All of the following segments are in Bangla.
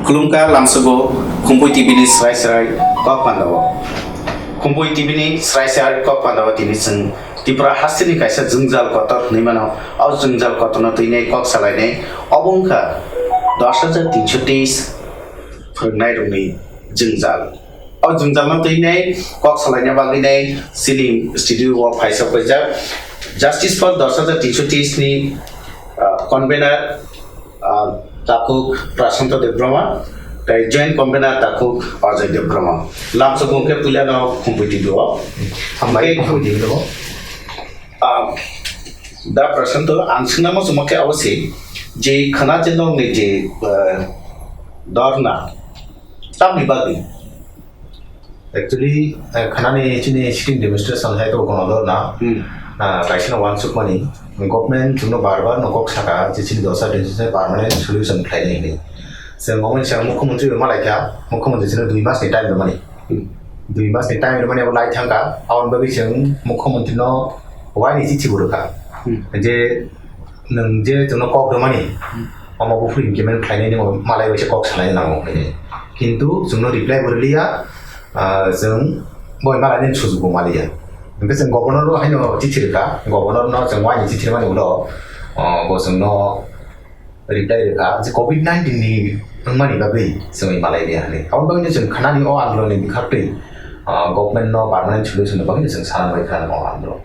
Kulungka lamsago kumpui tibini serai kok pandawa. Kumpui tibini serai kok pandawa tini seng tipra hasini kaisa jengjal kotor nimano au jengjal kotono tini kok salaine obongka 10,323 फोरोंनाय दंनि jengjal. Au jengjal no tini kok salaine bagini sini studio of Faisa Pajak Justice for 10,323 ni convener Takuk Prasanta Debrama, the joint convener Takuk Ajay Debrama. Lamso Bunke Pulano competitive. Da Prasanto Ansinamo Sumake Awasi, J. Kanajano J. Dorna. Tami Bagi. Actually, Kanani sitting demonstration hai to Dorna. Kaisina one suk money. Government cuma barbar nokok saka jadi dosa dan jadi permanent solution lain ini. Semoga yang Mukhomentri Malaysia, Mukhomentri sini 2 mas ni time bermani. 2 mas ni time bermani awal lain thangka, awan bagi yang Mukhomentri no wai ni cici buruka. Jadi neng je cuma kok bermani. Ama buku implement lain ini Malaysia macam kok selain nama ini. Kintu cuma reply berlia, yang boy Malaysia susu bu Malaysia. Mungkin sen governor lo hanya cicir ka, governor no semua ni cicir mana ulo, bosong no reply ka. Jadi COVID-19 ni mana ni bagai semua Malaysia ni. Awak bagai sen kanan ni orang lo ni dikarti, government no permanent solution bagai sen saran bagai kanan orang lo.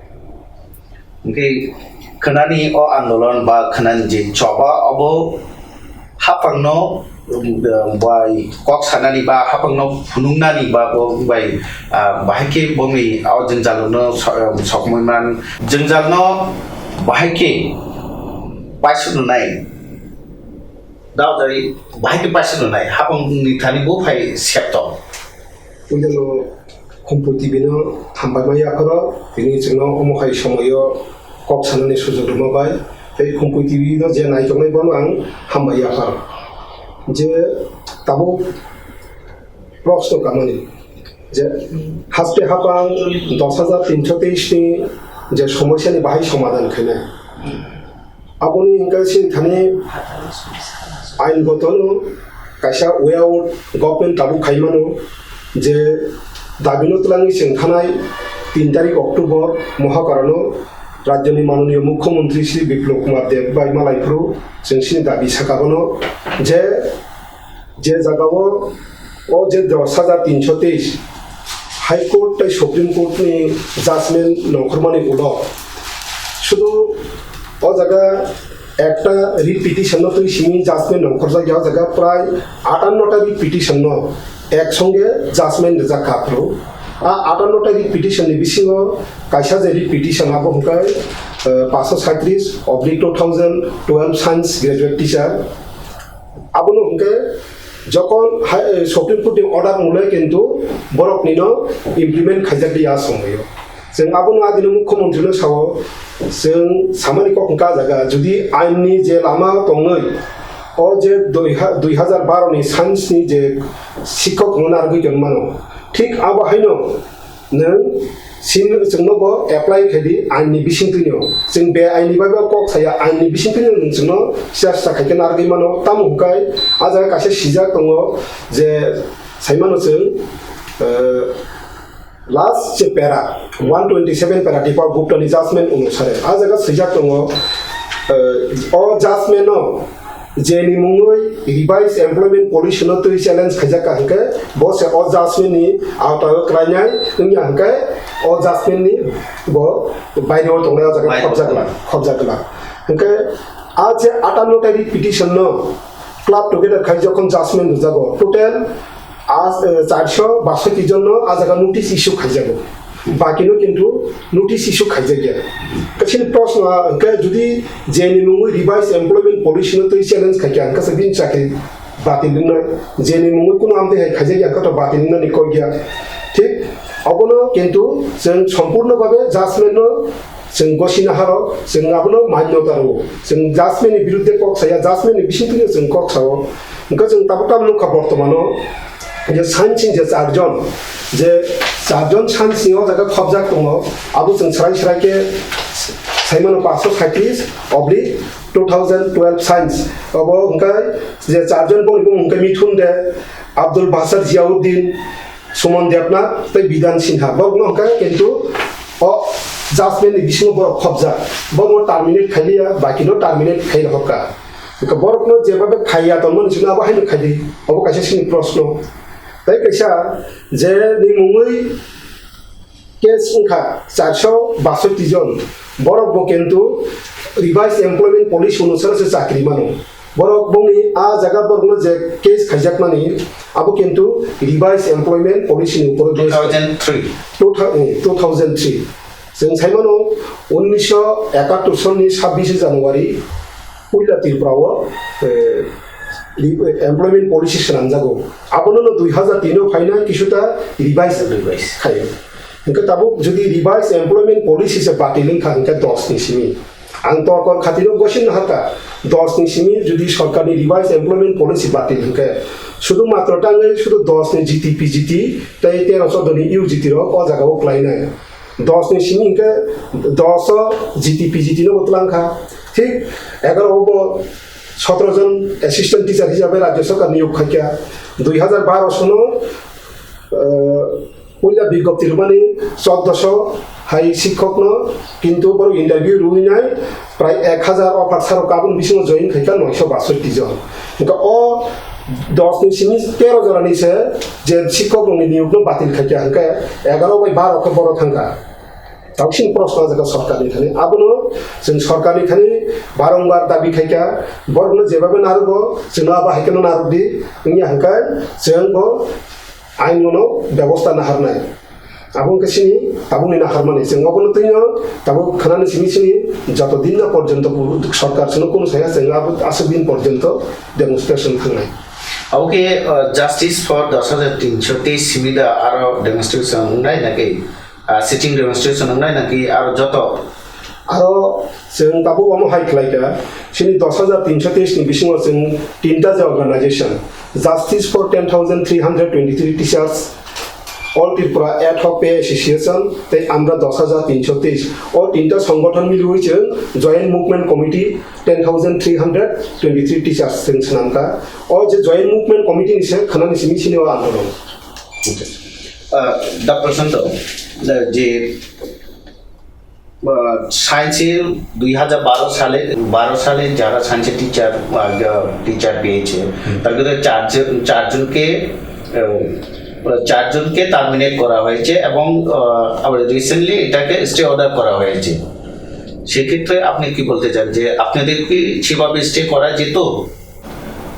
Mungkin kanan ni orang lo ba kanan je coba abo hapang no by kok sanani ba hapang no funungnani ba by bahake bomi au jengjal no sokmoiman jengjal no bahake paisunu nai daw dari bahake paisunu nai hapang ni thani bo phai septo uidano kompotibino hambai maya koro bini jengno omokai somoyo kok sanani sujog rumabai ei kompotibino je nai jongai bono ang hambai akar যে তাবো প্রশ্ন কামানি যে হাসতে হাপাং 10,323 নি যে সমস্যানি বাহাই সমাধান খানে আপনি ইংকাসি থানে আইনগত কাইসা ওয়ে আউট গভর্নমেন্ট তাবো খাইমানো যে দাবিনো তলাঙি সেংখানাই 3 তারিখ অক্টোবর মহাকারণ राज्यनि माननीय मुख्यमंत्री श्री बिप्लब कुमार देव बाई मालायफ्रु जोंसिनि दाबि साकाबनो जे जागाव ओ जे 10,323 हाईकोर्ट ताई सुप्रीम कोर्ट नि जाजमेंट नखरमानि उलो शुधु ओ जागा একটা রিট পিটিশন তো সিমি জাজমেন্ট নখর জায়গা প্রায় 58টা রিট পিটিশন একসঙ্গে জাজমেন্ট জাকাপ্রো 58টা রিট পিটিশনनि बिसिङाव कायसा जे रिट पिटिशन आबो हुकाय 537/2012 साइंस ग्रेजुएट टीचर आबोनो हुके যখন সুপ্রিম কোর্টनि अर्डार मुले किन्तु बरकनिनो इमप्लिमेंट खायजालिया समयो जों आबोनो आदिनो मुख्यमंत्रिनो साव जों सामानिक हुका जागा जुदि आइननि जे लामा दङै ओ जे 2012 नि साइंसनि जे शिक्षक होनार गयगोन मानो ठीक आबाहायनो नों सिन जोंनोबो एप्लाइ खायदि आइननि बिसिंफिनो जों बे आइननि बाबा कक साया आइननि बिसिंफिनो जोंनो सियासा खायगोन आरो मानो ताम हुकाय आजा कासे सिजा दङ जे साइमानो जों लास्ट जे पेरा 127 पेरा डिपार गुप्तनि जाजमेंट अनुसारे आजा सिजा दङ ओ जाजमेन्टनो जेनि मुङै रिवाइज एमप्लॉयमेंट पॉलिसी नो तुइ चैलेंज खायजाका हंके बसे ओ जाजमेन्ट नि आवताव क्राइनाय नोंनि हंके ओ जाजमेन्ट नि बो बायनो दंनाय जागा खबजागला हंके आज 58 तारिख पिटिशन नो क्लब टुगेदर खायजखन जाजमेन्ट जागो टोटल आज 462 जन नो आजागा नोटिस इश्यू खायजागो बाकिनो किन्तु नोटिस इश्यू खायजागिया कछिन प्रश्न हंके जुदि जेनि मुङै रिवाइज एमप्लॉयमेंट पॉलिसी नो तुइ चैलेंज खायका हंके सबिन चाकरि बातिलनो जेनि मुङै कुनो आमदे खायजागिया कत बातिलनो निकोगिया ठीक अबनो किन्तु जों सम्पूर्ण भाबे जाजमेन्ट नो जों गसिना हारो जों आबनो मान्यतारो जों जाजमेन्टनि बिरुद्धे कक साया जाजमेन्टनि बिसिंफिनो जों कक सावो हंके जों ताबो लुका बर्तमानो जे साइन्सनि जे चारजन साइन्सनि जागा खबजाक दङ आबो जों सराय के साइमन 537/2012 2012 সায়েন্স अब उनका जे चारजन बंग उनका मिथुन दे अब्दुल बासर जियाउद्दीन सुमन देवनाथ तै विधान सिन्हा बग उनका किंतु अ जाजमेंट नि बिसिङाव बर खबजा बग टर्मिनेट खालिया बाकी नो टर्मिनेट खाइ रहका उनका बरक नो जेबाबे खाइया तमन सिना बाहायनो खाइदि अब कासे सिनि प्रश्न तै कैसा जे नि मुङै केस उनका 462 जन बरक बो किंतु रिवाइज एम्प्लॉयमेंट पॉलिसी अनुसार से चाकरी मानो बरक बंगनी आ जगह बरनो जे केस खाइजाक मानी अब किंतु रिवाइज एम्प्लॉयमेंट पॉलिसी नि ऊपर 2003 जों साइमानो 1971 सननि 26 जानुवारि पहिला तिरफ्राव एम्प्लॉयमेंट पॉलिसी सनाम जागो आबनो 2003 फाइना किछुता रिवाइज खायो इनका ताबो जदि रिवाइज एम्प्लॉयमेंट पॉलिसी से बातिलिं खानका 10 नि सिमी आं तर्कर खातिरो गसिन हाता 10 नि सिमी जदि सरकारनि रिवाइज एम्प्लॉयमेंट पॉलिसी बातिल हके शुधु मात्र टांगे शुधु 10 नि जीटी पीजीटी तै 1314 नि यूजीटी रो क जगाव क्लाइना 10 नि सिमी के 10 जीटी पीजीटी नो बतलांखा ठीक 11 अब 17 जन असिस्टेंट टीचर हिसाबै राज्य सरकार नियोग खाक्या 2012 सनो पहिला विज्ञप्तिर पनि 1400 हाई शिक्षक न किंतु बर इंटरव्यू रुइनाय प्राय 1000 अफार सारो काबुन बिसिङ जइन खैका 962 जन इनका अ 10 नि सिमी 13 जनानि से जे शिक्षक नि नियोग न बातिल खैका हका 11 बाय 12 के बर थांगा दाउसिन प्रश्न जका सरकारनि थाने आबनो जों सरकारनि थाने बारंबार दाबि खैका बरनो जेबाबे नारुगो जोंना बाहायकनो नारुदि इनि हका जोंगो आइननो व्यवस्था नाहारनाय आबुं केसिनि ताबुंनि नाहारमानि जों अबनो तैनो ताबु खानानि सिनि जत दिन पर्यंत सरकार सनो कोनो साया जों आबु आसु दिन पर्यंत डेमोन्स्ट्रेशन खांनाय ओके जस्टिस फर 10323 सिमिदा आरो डेमोन्स्ट्रेशन नाय नाकि सिटिंग डेमोन्स्ट्रेशन नाय नाकि आरो जत आरो जों ताबु अमो हाइ खलाइका सिनि 10323 नि बिसिङाव जों तीनटा जे organisation justice for 10323 teachers all Tripura ad hoc pay association ते आमरा 10323 और तीनटा संगठन मिली हुई जों जॉइंट मूवमेंट कमिटी 10323 टीचर्स जों नामका और जे जॉइंट मूवमेंट कमिटी निसे खानानि सिमी सिनि आंदोलन डॉक्टर संतो जे সায়েন্সের 2012 সালে যারা সায়েন্সের টিচার পেয়েছে তার মধ্যে চারজনকে টার্মিনেট করা হয়েছে এবং রিসেন্টলি এটাকে স্টে অর্ডার করা হয়েছে সেক্ষেত্রে আপনি কি বলতে চান যে আপনাদের কি সেভাবে স্টে করা যেত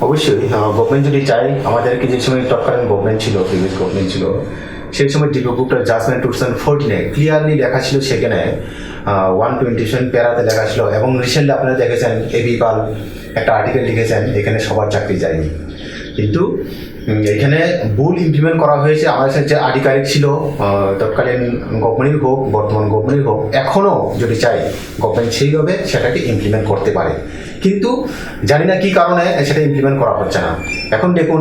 অবশ্যই গভর্নমেন্ট যদি চাই আমাদেরকে যে সময় তৎকালীন গভর্নমেন্ট ছিল প্রিভিয়াস গভর্নমেন্ট ছিল সেই সময় ডিপোগুপ্টার জাজমেন্ট 2014 ক্লিয়ারলি লেখা ছিল সেখানে 127 প্যারাতে লেখা ছিল এবং রিসেন্টলি আপনারা দেখেছেন এবি পাল একটা আর্টিকেল লিখেছেন এখানে সবার চাকরি যায়নি কিন্তু এখানে ভুল ইমপ্লিমেন্ট করা হয়েছে আমাদের যে আধিকারিক ছিল তৎকালীন গভর্নমেন্ট হোক বর্তমান গভর্নমেন্ট হোক এখনও যদি চাই গভর্নমেন্ট সেইভাবে সেটাকে ইমপ্লিমেন্ট করতে পারে কিন্তু জানি না কি কারণে সেটা ইমপ্লিমেন্ট করা হচ্ছে না এখন দেখুন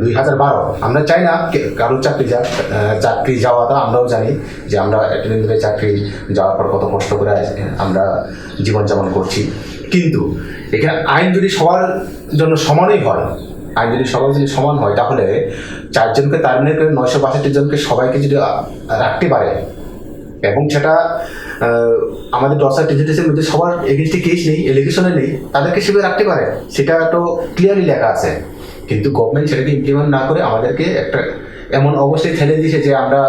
2012 আমরা চাই না কারোর চাকরি যাওয়াটা আমরাও জানি যে আমরা এতদিন চাকরি যাওয়ার পর কত কষ্ট করে আমরা জীবনযাপন করছি কিন্তু এখানে আইন যদি সবার জন্য সমানই হয় আইন যদি সবার যদি সমান হয় তাহলে 4 জনকে টার্মিনেট করে 962 জনকে সবাইকে যদি রাখতে পারে এবং সেটা আমাদের 10 টিজিটিসের মধ্যে সবার এগেইনস্টে কেস নেই এলিগেশনে নেই তাদেরকে সেভাবে রাখতে পারে সেটা তো ক্লিয়ারলি লেখা আছে কিন্তু গভর্নমেন্ট সেটাকে ইমপ্লিমেন্ট না করে আমাদেরকে একটা এমন অবস্থায় ঠেলে দিয়েছে যে আমরা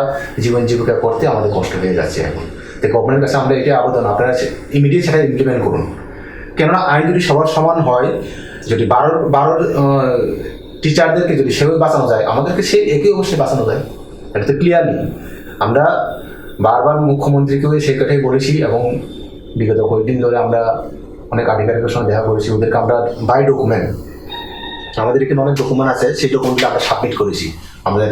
জীবন জীবিকা করতে আমাদের কষ্ট হয়ে যাচ্ছে এখন তো গভর্নমেন্টের কাছে আমরা এটা আবেদন আপনারা ইমিডিয়েট সেটা ইমপ্লিমেন্ট করুন কেননা আইন যদি সবার সমান হয় যদি 12 টিচারদেরকে যদি সেভাবে বাঁচানো যায় আমাদেরকে সেই একই অবশ্যই বাঁচানো যায় এটা তো ক্লিয়ারলি আমরা বারবার মুখ্যমন্ত্রীকেও সেই কথাই বলেছি এবং বিগত কয়েকদিন ধরে আমরা অনেক আধিকারিকের সঙ্গে দেখা করেছি ওদেরকে আমরা বাই ডকুমেন্ট আমাদের এখানে অনেক ডকুমেন্ট আছে সেই ডকুমেন্টটা আমরা সাবমিট করেছি আমাদের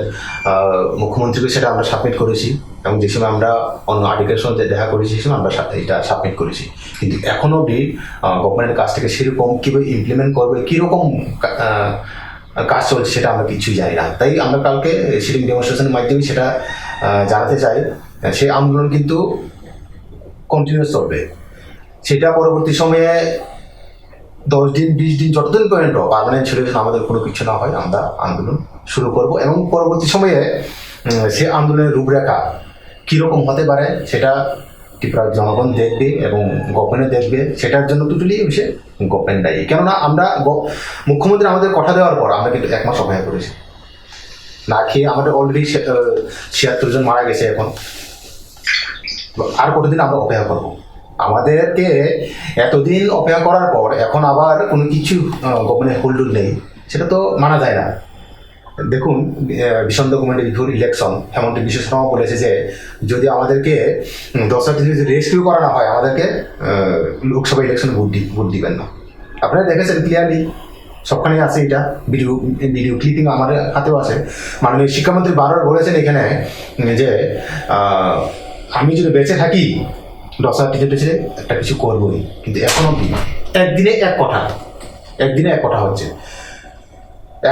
মুখ্যমন্ত্রীকে সেটা আমরা সাবমিট করেছি এবং যে সময় আমরা অন্য আধিকারিকের সঙ্গে দেখা করেছি সেই সময় আমরা এটা সাবমিট করেছি কিন্তু এখনও অবধি গভর্নমেন্টের কাছ থেকে সেরকম কীভাবে ইমপ্লিমেন্ট করবে কীরকম কাজ চলছে সেটা আমরা কিছুই জানি না তাই আমরা কালকে সিটিং ডেমনস্ট্রেশনের মাধ্যমে সেটা জানাতে চাই সেই আন্দোলন কিন্তু কন্টিনিউয়াস চলবে সেটা পরবর্তী সময়ে 10 দিন 20 দিন যতদিন পর্যন্ত পার্মানেন্ট সলিউশন আমাদের কোনো কিছু না হয়, আমরা আন্দোলন শুরু করব এবং পরবর্তী সময়ে সে আন্দোলনের রূপরেখা কীরকম হতে পারে সেটা ত্রিপুরার জনগণ দেখবে এবং গভর্নমেন্ট দেখবে। সেটার জন্য টোটালি সে গভর্নমেন্ট দায়ী। কেননা আমরা মুখ্যমন্ত্রী আমাদের কথা দেওয়ার পর আমরা কিন্তু 1 মাস অপেক্ষা করেছি না খেয়ে। আমাদের অলরেডি 76 জন মারা গেছে। এখন আর কতদিন আমরা অপেক্ষা করবো? আমাদেরকে এতদিন অপেক্ষা করার পর এখন আবার কোনো কিছু গভর্নমেন্ট হোল্ড নেই, সেটা তো মানা যায় না। দেখুন, ভীষণ ডকুমেন্টারি বিফোর ইলেকশন হেমন্ত বিশ্ব শর্মা বলেছে যে যদি আমাদেরকে 10টা যদি রেস্কিউ করানো হয় আমাদেরকে লোকসভা ইলেকশনে ভোট দিবেন না। আপনারা দেখেছেন ক্লিয়ারলি, সবখানে আছে এটা, ভিডিও ক্লিপিং আমাদের হাতেও আছে। মাননীয় শিক্ষামন্ত্রী বারবার বলেছেন এখানে যে আমি যদি বেঁচে থাকি 10টা টিচার একটা কিছু করবোই, কিন্তু এখনো কি একদিনে এক কথা হচ্ছে।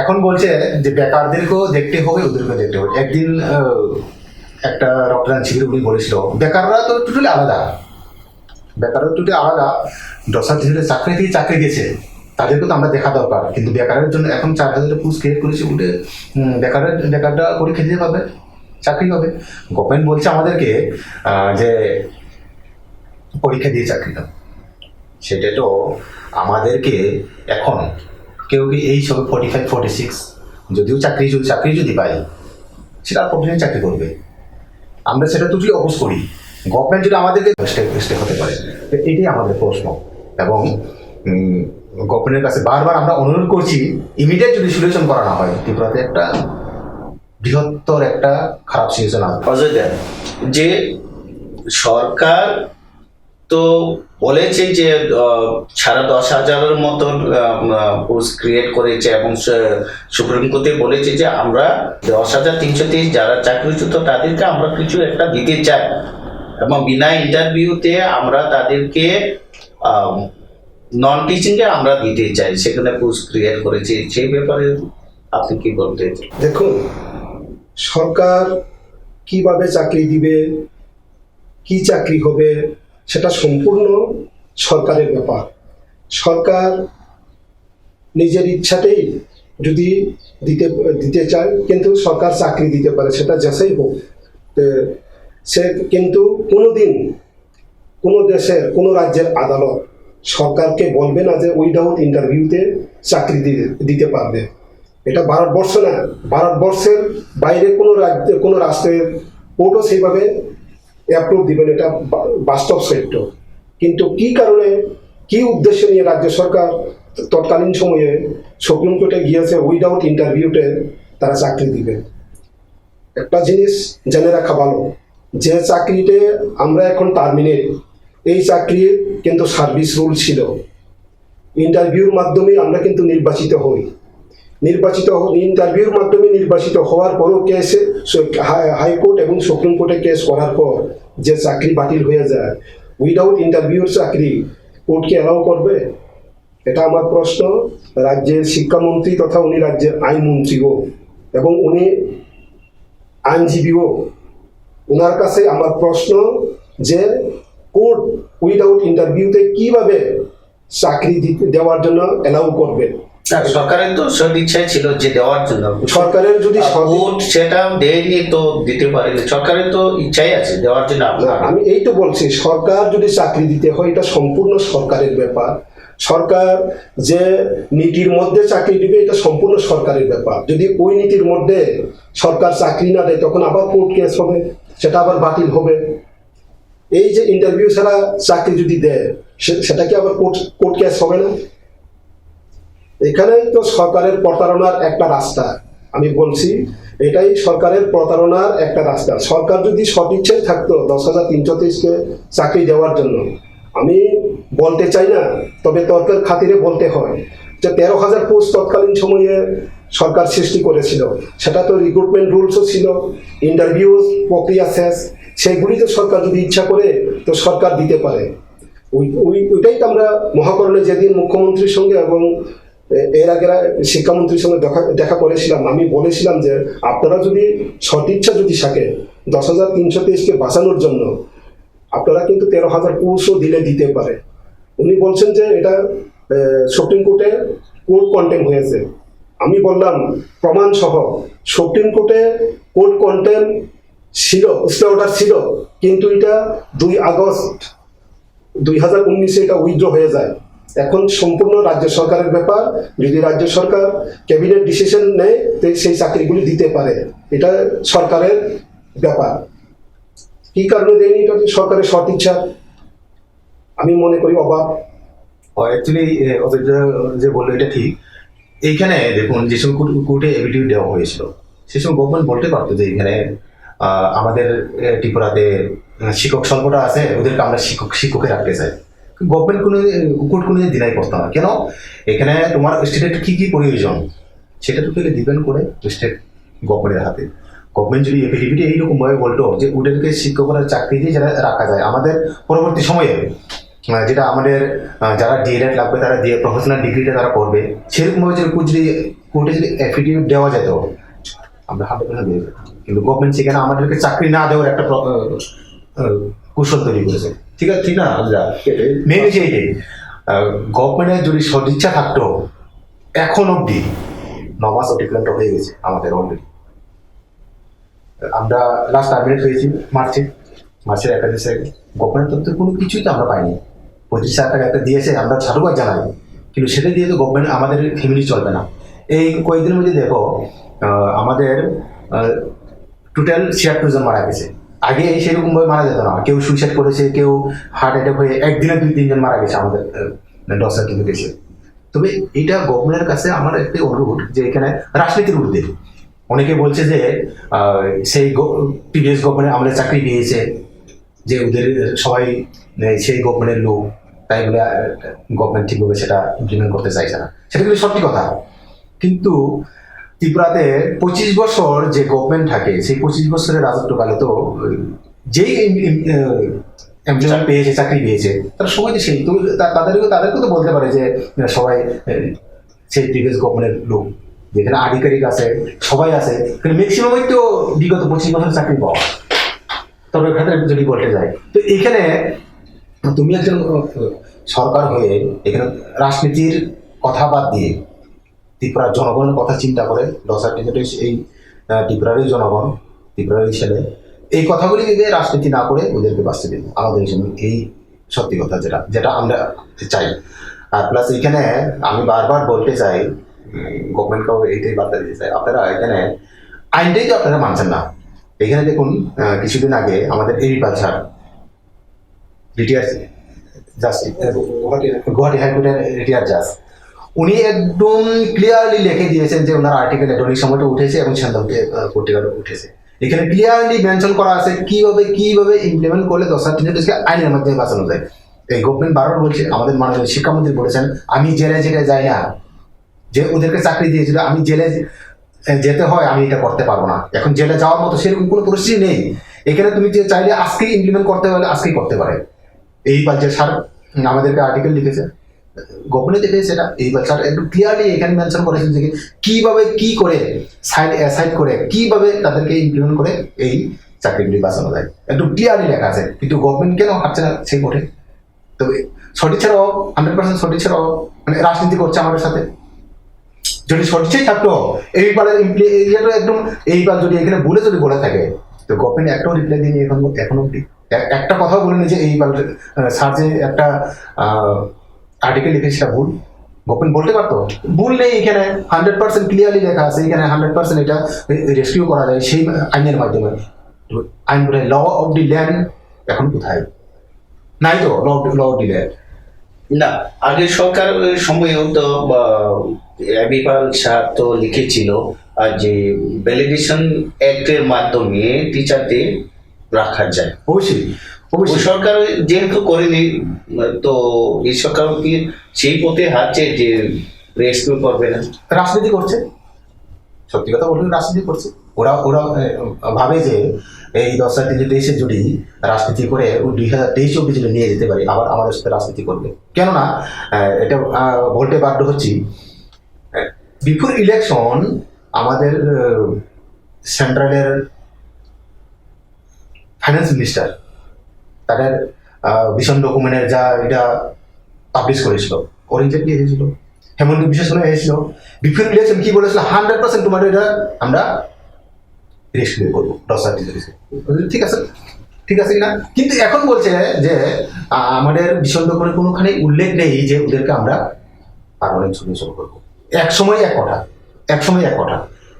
এখন বলছে যে বেকারদেরকেও দেখতে হবে, ওদেরকেও দেখতে হবে। একদিন একটা রক্তদান শিবির উনি বলেছিল বেকাররা তো টোটালি আলাদা, 10টা টিচারের চাকরি গেছে, তাদেরকে তো আমরা দেখা দরকার। কিন্তু বেকারের জন্য এখন 4000 পোস্ট ক্রিয়েট করেছে, উঠে বেকারটা পরীক্ষা দিতে পাবে, চাকরি পাবে। গভর্নমেন্ট বলছে আমাদেরকে যে পরীক্ষা দিয়ে চাকরি দাও, সেটা তো আমাদেরকে এখন কেউ এই সব 45-46 যদিও চাকরি যদি পাই সেটা আর কতদিন চাকরি করবে? আমরা সেটা টোটালি অপোজ করি। গভর্নমেন্ট যদি আমাদেরকে স্টেপ হতে পারে, এটাই আমাদের প্রশ্ন। এবং গভর্নমেন্টের কাছে বারবার আমরা অনুরোধ করছি ইমিডিয়েট যদি সলিউশন করা না হয় ত্রিপুরাতে একটা বৃহত্তর একটা খারাপ সিচুয়েশন আসবে। অজয় দা, যে সরকার তো বলেছে যে 10,500-এর মতন পোস্ট ক্রিয়েট করেছে এবং সুপ্রিম কোর্টে বলেছে যে আমরা 10,330 যারা চাকরিচ্যুত তাদেরকে আমরা কিছু একটা দিতে চাই এবং বিনা ইন্টারভিউতে আমরা তাদেরকে নন টিচিংয়ে আমরা দিতে চাই, সেখানে পোস্ট ক্রিয়েট করেছে। সেই ব্যাপারে আপনি কি বলতে চান? দেখুন, সরকার কিভাবে চাকরি দিবে, কি চাকরি হবে, সেটা সম্পূর্ণ সরকারের ব্যাপার। সরকার নিজের ইচ্ছাতেই যদি দিতে চায়, কিন্তু সরকার চাকরি দিতে পারে, সেটা যেসাই হোক। সে কিন্তু কোনোদিন কোনো দেশের কোনো রাজ্যের আদালত সরকারকে বলবে না যে উইদাউট ইন্টারভিউতে চাকরি দিতে পারবে। এটা ভারতবর্ষ না, ভারতবর্ষের বাইরে কোনো রাষ্ট্রের কোর্টও সেইভাবে অ্যাপ্রুভ দিবেন, এটা বাস্তব সত্য। কিন্তু কি কারণে, কি উদ্দেশ্য নিয়ে রাজ্য সরকার তৎকালীন সময়ে সুপ্রিম কোর্টে গিয়েছে উইদাউট ইন্টারভিউতে তারা চাকরি দিবে? একটা জিনিস জেনে রাখা ভালো, যে চাকরিতে আমরা এখন টার্মিনেট, এই চাকরির কিন্তু সার্ভিস রুল ছিল। ইন্টারভিউর মাধ্যমে আমরা কিন্তু নির্বাচিত হই, ইন্টারভিউর মাধ্যমে নির্বাচিত হওয়ার পরও কেসে হাইকোর্ট এবং সুপ্রিম কোর্টে কেস করার পর যে চাকরি বাতিল হয়ে যায়, উইদাউট ইন্টারভিউর চাকরি কোর্টকে অ্যালাউ করবে? এটা আমার প্রশ্ন রাজ্যের শিক্ষামন্ত্রী তথা উনি রাজ্যের আইনমন্ত্রীও এবং উনি আইনজীবীও, ওনার কাছে আমার প্রশ্ন যে কোর্ট উইদাউট ইন্টারভিউতে কিভাবে চাকরি দেওয়ার জন্য অ্যালাউ করবে? সরকারের তো সব ইচ্ছাই ছিল যে দেওয়ার জন্য, সরকারের যদি কোর্ট সেটা দেয়নি তো দিতে পারেনি, সরকারের তো ইচ্ছাই আছে দেওয়ার জন্য। আমি এই তো বলছি, সরকার যদি চাকরি দিতে হয় এটা সম্পূর্ণ সরকারের ব্যাপার। সরকার যে নীতির মধ্যে চাকরি দিবে এটা সম্পূর্ণ সরকারের ব্যাপার। যদি ওই নীতির মধ্যে সরকার চাকরি না দেয় তখন আবার কোর্ট কেস হবে, সেটা আবার বাতিল হবে। এই যে ইন্টারভিউ ছাড়া চাকরি যদি দেয় সেটা কি আবার কোর্ট কেস হবে না? এখানেই তো সরকারের প্রতারণার একটা রাস্তা। আমি বলছি এটাই সরকারের প্রতারণার একটা রাস্তা। সরকার যদি সদিচ্ছাই থাকতো 10,330কে চাকরি দেওয়ার জন্য, আমি বলতে চাই না, তবে তর্কের খাতিরে বলতে হয় যে 13,000 পোস্ট তৎকালীন সময়ে সরকার সৃষ্টি করেছিল, সেটা তো রিক্রুটমেন্ট রুলসও ছিল, ইন্টারভিউ প্রক্রিয়া শেষ, সেগুলি তো সরকার যদি ইচ্ছা করে তো সরকার দিতে পারে। ওইটাই তো আমরা মহাকরণে যেদিন মুখ্যমন্ত্রীর সঙ্গে এবং এর আগে শিক্ষামন্ত্রীর সঙ্গে দেখা করেছিলাম, আমি বলেছিলাম যে আপনারা যদি সদিচ্ছা যদি থাকে 10,323কে বাঁচানোর জন্য, আপনারা কিন্তু 13,000 পোস্টও দিতে পারে। উনি বলছেন যে এটা সুপ্রিম কোর্টে কোর্ট কন্টেম্প হয়েছে। আমি বললাম প্রমাণ সহ সুপ্রিম কোর্টে কোর্ট কন্টেম্প ছিল, স্টে অর্ডার ছিল, কিন্তু এটা 2 আগস্ট 2019 এটা উইথড্র হয়ে যায়। এখন সম্পূর্ণ রাজ্য সরকারের ব্যাপার, যদি রাজ্য সরকার ক্যাবিনেট ডিসিশন নেয় তো সেই চাকরিগুলি দিতে পারে, এটা সরকারের ব্যাপার। কি কারণে দেয়নি এটা সরকারের সৎ ইচ্ছা, আমি মনে করি অভাব। অ্যাকচুয়ালি যে বললো এটা ঠিক। এইখানে দেখুন যে সময় কোর্টে এভিডেভিট দেওয়া হয়েছিল সে সময় গভর্নমেন্ট বলতে পারতো যে এখানে আমাদের ত্রিপুরাতে শিক্ষক স্বল্পতা আছে, ওদেরকে আমরা শিক্ষকে রাখতে চাই। গভর্নমেন্ট কোর্ট কোনো ডিনাই করতো না। কেন? এখানে তোমার স্টেটের কি কি প্রয়োজন সেটা তো ডিপেন্ড করে স্টেট গভর্নমেন্টের হাতে। গভর্নমেন্ট যদি এফিডেভিটে এইরকম ভাবে বলতো যে ওদেরকে শিক্ষকরা চাকরি দিয়ে যারা রাখা যায় আমাদের পরবর্তী সময়ে, যেটা আমাদের যারা ডিএলএড লাগবে তারা দিয়ে প্রফেশনাল ডিগ্রিটা তারা করবে, সেরকমভাবে যদি কোর্টে যদি এফিডেভিট দেওয়া যেত আমরা 100% দিয়ে যেতাম। কিন্তু গভর্নমেন্ট সেখানে আমাদেরকে চাকরি না দেওয়ার একটা কৌশল তৈরি করেছে। ঠিক আছে, ঠিক না? মেন হচ্ছে এইটাই, গভর্নমেন্টের যদি সদিচ্ছা থাকতো এখন অব্দি 9 মাস অতিক্রান্ত হয়ে গেছে আমাদের অলরেডি। আমরা লাস্ট টার্মিনেট হয়েছি মার্চের 31 তারিখে। গভর্নমেন্ট তরফ থেকে কোনো কিছুই তো আমরা পাইনি। 25,000 টাকা একটা দিয়েছে, আমরা সাধুবাদ জানাই, কিন্তু সেটা দিয়ে তো গভর্নমেন্ট আমাদের ফ্যামিলি চলবে না। এই কয়েকদিনের মধ্যে দেখো আমাদের টোটাল 76 জন মারা গেছে। আগে সেরকমভাবে মারা যেত না, কেউ সুইসাইড করেছে, কেউ হার্ট অ্যাটাক হয়ে একদিনে 2-3 জন মারা গেছে আমাদের দশটা কিন্তু দেশে। তবে এটা গভর্নমেন্টের কাছে আমার একটা অনুরোধ যে এখানে রাজনীতির ঊর্ধ্বে অনেকে বলছে যে সেই প্রিভিয়াস গভর্নমেন্ট আমাদের চাকরি পেয়েছে, যে ওদের সবাই সেই গভর্নমেন্টের লোক, তাই বলে গভর্নমেন্ট ঠিকভাবে সেটা ইমপ্লিমেন্ট করতে চাইছে না। সেটা কিন্তু সত্যি কথা। কিন্তু ত্রিপুরাতে 25 বছর যে গভর্নমেন্ট থাকে সেই 25 বছরের রাজত্বকালে তো যেই এমপ্লয়মেন্ট পেয়েছে, চাকরি পেয়েছে, তারা সবাই তো সেই তো তাদেরকে তো বলতে পারে যে সবাই সেই প্রিভিয়াস গভর্নমেন্টের লোক। যেখানে আধিকারিক আছে, সবাই আছে, কিন্তু ম্যাক্সিমামই তো বিগত 25 বছরের চাকরি পাওয়া। তবে এখানে যদি বলতে যায় তো এইখানে তুমি একজন সরকার হয়ে এখানে রাজনীতির কথা বাদ দিয়ে ত্রিপুরার জনগণের কথা চিন্তা করে এই ত্রিপুরারই জনগণ, ত্রিপুরারই ছেলে, এই কথাগুলি যদি রাজনীতি না করে ওদেরকে বাঁচতে দিন আমাদের জন্য, এই সত্যি কথা যেটা আমরা চাই। আর প্লাস এখানে আমি বারবার বলতে চাই, গভর্নমেন্টকেও এইটাই বার্তা দিতে চাই, আপনারা এখানে আইনটাই তো আপনারা মানছেন না। এখানে দেখুন কিছুদিন আগে আমাদের এগ্রিকালচার রিটায়ার গুয়াহাটি হাইকোর্টের রিটায়ার জাজ, উনি একদম ক্লিয়ারলি লিখে দিয়েছেন যে ওনার আর্টিকেল ইলেকট্রনিক সময়টা উঠেছে এবং শান্তকে পত্রিকাটা উঠেছে। এখানে ক্লিয়ারলি মেনশন করা আছে কিভাবে ইমপ্লিমেন্ট করলে 10,000 আইনের মাধ্যমে বাঁচানো যায়। এই গভর্নমেন্ট বারবার বলছে, আমাদের মাননীয় শিক্ষামন্ত্রী বলেছেন আমি জেলে যাই না, যে ওদেরকে চাকরি দিয়েছিল আমি জেলে যেতে হয়, আমি এটা করতে পারবো না। এখন জেলে যাওয়ার মতো সেরকম কোনো পরিস্থিতি নেই। এখানে তুমি যে চাইলে আজকেই ইমপ্লিমেন্ট করতে পারলে আজকেই করতে পারে। এই বাজেট স্যার আমাদেরকে আর্টিকেল লিখেছে, গভর্নমেন্ট দেখে সেটা এই স্যার একটু ক্লিয়ারলি এখানে মেনশন করেছেন যে কিভাবে কি করে সাইড করে কিভাবে তাদেরকে ইমপ্লিমেন্ট করে এই চাকরিগুলি বাঁচানো যায়, একটু ক্লিয়ারলি লেখা আছে। কিন্তু গভর্নমেন্ট কেন হাঁটছে না সেই মোটে? তবে সঠিক 100% সঠিক ছাড়াও মানে রাজনীতি করছে আমাদের সাথে। যদি সঠিক থাকতো এইবারের একদম এইবার যদি এখানে যদি বলে থাকে তো গভর্নমেন্ট একটাও রিপ্লাই দিইনি এখন অব্দি, একটা কথাও বলেনি যে এইবার স্যার যে একটা আর্টিকেল লিখেছে সেটা ভুল। গভর্নমেন্ট বলতে পারতো ভুল নেই, এখানে 100% ক্লিয়ারলি লেখা আছে, এখানে 100% এটা রেস্কিউ করা যায় সেই আইনের মাধ্যমে। আইন বলে ল অফ দি ল্যান্ড এখন কোথায়? নাই তো ল অফ দি ল্যান্ড। না, আগের সরকারের সময়েও তো অ্যাবিপাল স্যার তো লিখেছিল যে ভ্যালিডেশন অ্যাক্টের মাধ্যমে টিচারদের রাখা যায়। অবশ্যই ওই সরকার যেহেতু করেনি, তো এই সরকার কি সেই পথে হাঁটছে যে রেস্কিউ করবে না? রাজনীতি করছে, সত্যি কথা বললে রাজনীতি করছে। ওরা ভাবে যে এই 10,023 যদি রাজনীতি করে 2023 অব্দি যদি নিয়ে যেতে পারি আবার আমাদের সাথে রাজনীতি করবে। কেননা এটা বলতে বাধ্য হচ্ছি, বিফোর ইলেকশন আমাদের সেন্ট্রালের ফাইন্যান্স মিনিস্টার তাদের ভীষণ ডকুমেন্টের যা এটা পাবলিশ করেছিল, অরেঞ্জের কি হয়েছিল, হেমন্ত বিশ্ব শর্মা এসেছিল, বিপিন ইলেকশন কি বলেছিল 100% তোমাদের এটা আমরা রেস্কিউ করবো 10,000 ঠিক আছে, ঠিক আছে কিনা? কিন্তু এখন বলছে যে আমাদের বিষয় করে কোনোখানে উল্লেখ নেই যে ওদেরকে আমরা পার্মানেন্ট সলিউশন করবো। এক সময় এক কথা,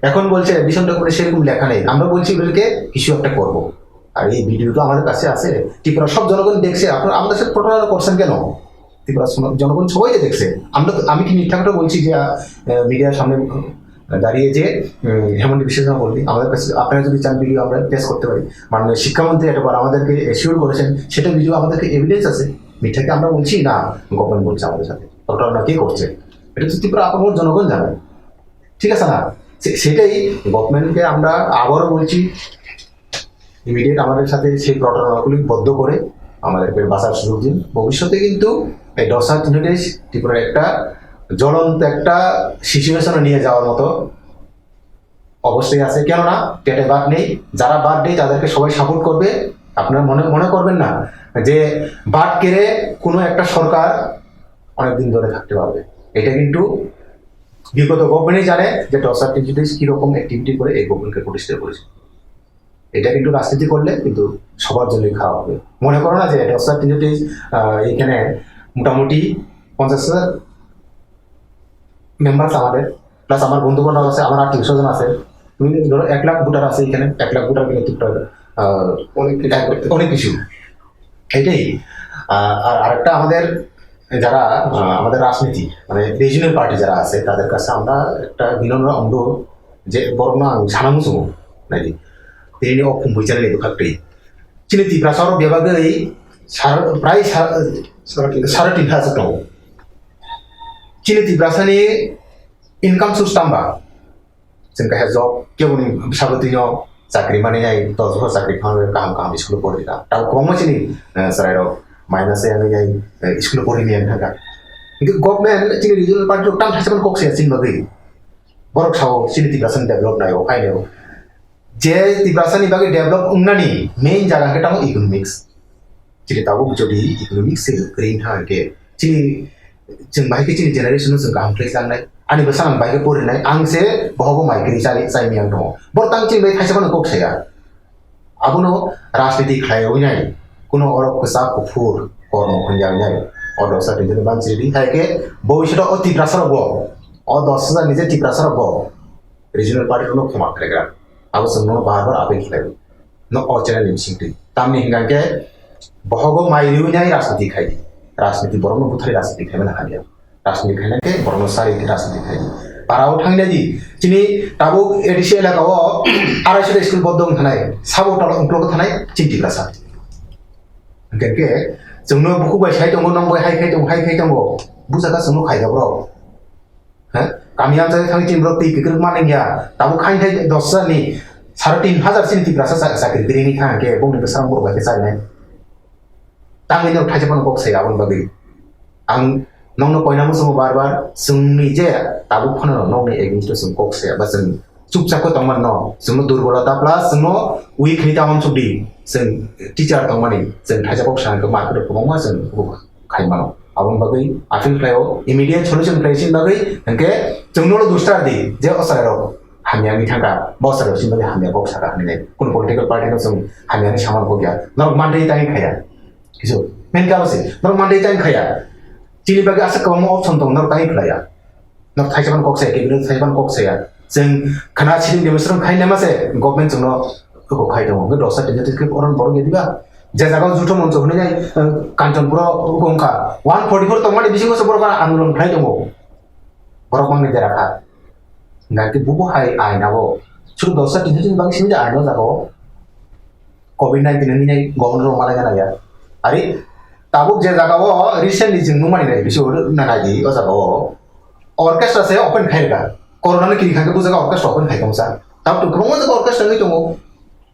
এখন বলছে বিষয় করে সেরকম লেখা নেই, আমরা বলছি ওদেরকে কিছু একটা করবো। আর এই ভিডিওটা আমাদের কাছে আছে, ত্রিপুরা সব জনগণ দেখছে, আপনারা আমাদের সাথে প্রতারণা করছেন কেন? ত্রিপুরা জনগণ সবাই যে দেখছে, আমি কি মিথ্যা কথা বলছি যে মিডিয়ার সামনে দাঁড়িয়ে যে হেমন্ত বিশ্ব শর্মা বললি আমাদের কাছে আপনারা যদি চান ভিডিও আমরা পেশ করতে পারি, মাননীয় শিক্ষামন্ত্রী একবার আমাদেরকে এসিওর করেছেন, সেটা ভিডিও আমাদেরকে এভিডেন্স আছে। মিথ্যাকে আমরা বলছি না, গভর্নমেন্ট বলছে আমাদের সাথে প্রতারণা কে করছে, এটা তো ত্রিপুরা আপনার জনগণ জানে, ঠিক আছে না? সেটাই গভর্নমেন্টকে আমরা আবারও বলছি, ইমিডিয়েট আমাদের সাথে সেই প্রতারণাগুলি বদ্ধ করে আমাদেরকে বাঁচার সুযোগ দিন। ভবিষ্যতে কিন্তু এই 10,000 দেশ ত্রিপুরার একটা জ্বলন্ত একটা সিচুয়েশনে নিয়ে যাওয়ার মতো অবশ্যই আছে, কেননা পেটে বাদ নেই, যারা বাদ নেই তাদেরকে সবাই সাপোর্ট করবে। আপনারা মনে করবেন না যে বাদ কেড়ে কোনো একটা সরকার অনেকদিন ধরে থাকতে পারবে। এটা কিন্তু বিগত গভর্নমেন্টই জানে যে 10,000 দেশ কিরকম অ্যাক্টিভিটি করে এই গভর্নমেন্টকে প্রতিষ্ঠা করেছে। এটা কিন্তু রাজনীতি করলে কিন্তু সবার জন্যই খারাপ হবে। মনে করো না যে 10,000 এখানে মোটামুটি 50,000 মেম্বার্স আমাদের, প্লাস আমার বন্ধু বান্ধব আছে, আমার 800 জন আছে, তুমি ধরো 1 লাখ ভোটার আছে এখানে, 1 লাখ ভোটার কিন্তু অনেক কিছু। এটাই। আর আরেকটা আমাদের যারা আমাদের রাজনীতি মানে রিজিওনাল পার্টি যারা আছে তাদের কাছে আমরা একটা বিনম্র অনুরোধ যে বরং না সানামুসুম নাকি তিনি অক্ষম বৈচারে লেগে থাকতে চিনি ত্রিপুরা সড়ক বিভাগে প্রায় 3,500 दं चिनि ত্রিপুরাসানি ইনকাম সোর্স तांबा जों काहे जब केवनि साबतिनो चाकरी माने जाय 10 बछर चाकरी खाने काम स्कुल पढिदा ताव क्रम चिनि सराइरो माइनास यानो जाय स्कुल पढिनि आन थाका কিন্তু गभर्नमेंट चिनि रिजनल पार्टी टाम थासेमन कक्से चिन बगै बरक साव चिनि ত্রিপুরাসাनि डेभलप नायो फाइनो जे ত্রিপুরাসাनि बागै डेभलप उंनानि मेन जागा के ताव इकोनॉमिक्स चिनि ताव जदि इकोनॉमिक्स से ग्रीन हाके चिनि जों बाहायके चिनि जेनेरेशन जों गाहाम प्लेस लांनाय आंनि बसा आं बाहायके फरायनाय आंसे बहागो माइग्रेन जायनि आं दङ बरतां चिनि बाय थासेमन कक्सेया आबुनो राजनीति खायनाय कोनो अरब कसा कुफुर कर्म खंजानाय अदसा दिजन बानसिरि हायके भविष्यत अति प्रासर गो अदसा निजे ति प्रासर गो रीजनल पार्टी कोनो खमा करेगा अब संनो बार आबे खिलाय न अचेना निसिंति तामनि हिंगाके बहागो माइरिउनाय राजनीति खाय राजनीति बरनो बुथारि राजनीति खायमन हालिया राजनीति खायनाके बरनो सारि राजनीति खाय पाराव थांनायदि चिनि ताबो एडिसि एलाकाव 250 स्कुल बद्दं थानाय साबो ताल अंक्लग थानाय चिन्ति क्लासा गेके जोंनो बुखु बाय साइ दङ नंबय हाय खाय दङ बुजागा जोंनो खायगाब्र ह गामियाम जाय थांनि टिमब्र पि किकर मानेया ताबो खायथाय 10,000 नि 3,500 चिन्ति क्लासा साख्रि बिरिनि थांके बंनि बेसां बर बाय जायनाय तांगिनो थाइजोबन बक्सै आबन बागै आं नंनो पयनामो समाव बार जोंनि जे ताबु फनो नंनि एगेन्स्ट जों बक्सै बा जों चुपचापको तंमान न जोंनो दुर्बलता प्लस जोंनो उइकनि तामन सुदि जों टीचार तंमानि जों थाइजा बक्साखौ मार्केट प्रमोमा जों खायमानो आबन बागै आफिल फ्लाइओ इमीडिएट सल्यूशन प्राइसिन बागै हंके जोंनो दुस्टार दि जे असरारो हामियानि थांगा बसराव सिमबागै हामिया बक्सागा हने कोन पॉलिटिकल पार्टीनो जों हामियानि सामान को गया नर मानदै ताइ खाया किसो मेन काबसे नर मानदै ताइ खाया चिनि बागै आसा कम अप्शन दं नर ताइ खाया नर थाइजामान कक्से केबिनेट थाइजामान कक्सेया जों खाना सिरिं देमस्ट्रेसन खायना मासे गभर्नमेन्ट जोंनो को खाय दङ बे 10,000 के अरन बर गेदिबा जे जागा जुथ मंच होने जाय कांचनपुर गंखा 144 तंमानि बिसिङो सबरबा आन्दोलन खाय दङ बरक मांनि देराखा गाके बुबो हाय आइनाबो सुरु 10,000 बागै सिनि आइनो जागो कोविड-19 नि गवर्नर मालाय नाया आरे ताबुक जे जागाव रिसेंटली जों नुमानि नाय बिसोर नानादि ओ जागाव ऑर्केस्ट्रा से ओपन खायगा कोरोना नि किरि खाके बुजागा ऑर्केस्ट्रा ओपन खायगमसा ताब तो गोबां जागा ऑर्केस्ट्रा गै दङ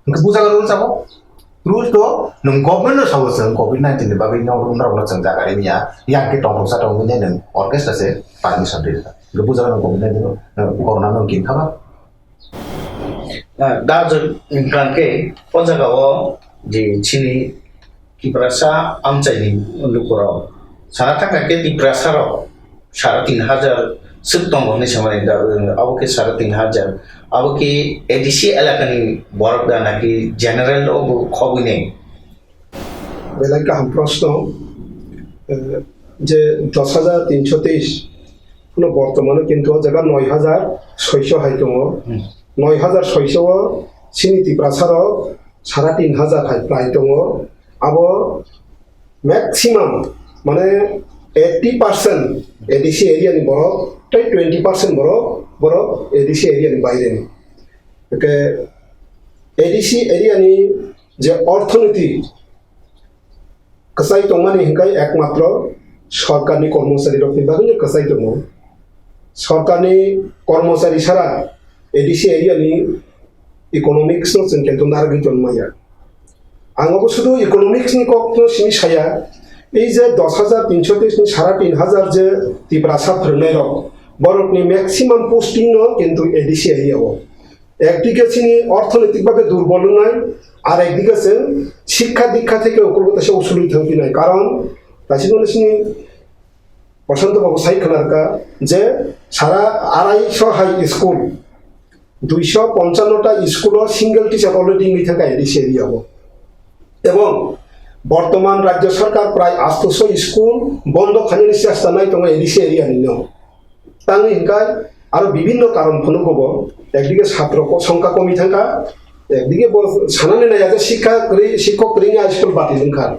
इनके बुजागा रुल जागो रुल तो नों गवर्नमेंट सावो जों कोविड-19 नि बागै नंगौ जों जागारि मिया याके टंसा टंगै नै नों ऑर्केस्ट्रा से परमिशन दे दा बुजागा नों कोविड-19 कोरोना नों किनखाबा दा जों इनकानके पजागाव जे चिनि किप्रासा आमचाइनि लुकुराव সারা থাকাকে ত্রিপুরাসারও 3,500 সুখ দङ भन्ने छ भने अब के 3,500 अब कि एडिसी एलाकानि बरफ दा नाकि जनरल अब खबुने বেলায় কাহাম প্রশ্ন যে 10,323 কোনো বর্তমানে কিন্তু জায়গা 9,600 হাই দङ 9,600 সিনি ত্রিপুরাসার 3,500 হাই প্রায় দङ আবো ম্যাক্সিমাম মানে 80% এডিসি এরিয়ানি বরফ তাই 20% বরফ এডিসি এরিয়ানি বাইরে একে এডিসি এরিয়ানি যে অর্থনীতি কাসাই দংমানি হিংকাই একমাত্র সরকারি কর্মচারী রকম ভাবে কাসাই দङ সরকারি কর্মচারী ছাড়া এডিসি এরিয়ানি ইকোনমিক্স নো जों কিন্তু নারগি জন্মায়া আঙ্গবো শুধু ইকোনমিক্স নি কখনো সিনি ছায়া এই যে 10,323 নি 3,500 যে Tripurasa ফরনাই rock বরকনি maximum posting no কিন্তু এডিসি এরিয়াও একদিকে চিনি অর্থনৈতিকভাবে দুর্বল নয় আর একদিকে আছে শিক্ষা দীক্ষা থেকে কলকাতা সে উসুলি থাকি নাই কারণ তাছিনো চিনি বসন্ত বাবু সাইখানারকা যে সারা 250 হাই স্কুল 255টা স্কুল সিঙ্গেল টিচার অলরেডি নি থাকা এডিসি এরিয়াও এবং বর্তমান রাজ্য সরকার প্রায় 800 স্কুল বন্ধ খানি চেষ্টা নাই তোমার এডিসি এরিয়া নিনো তাই হিংকায় আরো বিভিন্ন কারণ ফোন হবো একদিকে ছাত্র সংখ্যা কমি থাকা একদিকে সানানে নাই যে শিক্ষক রিঙা স্কুল বাতিল খার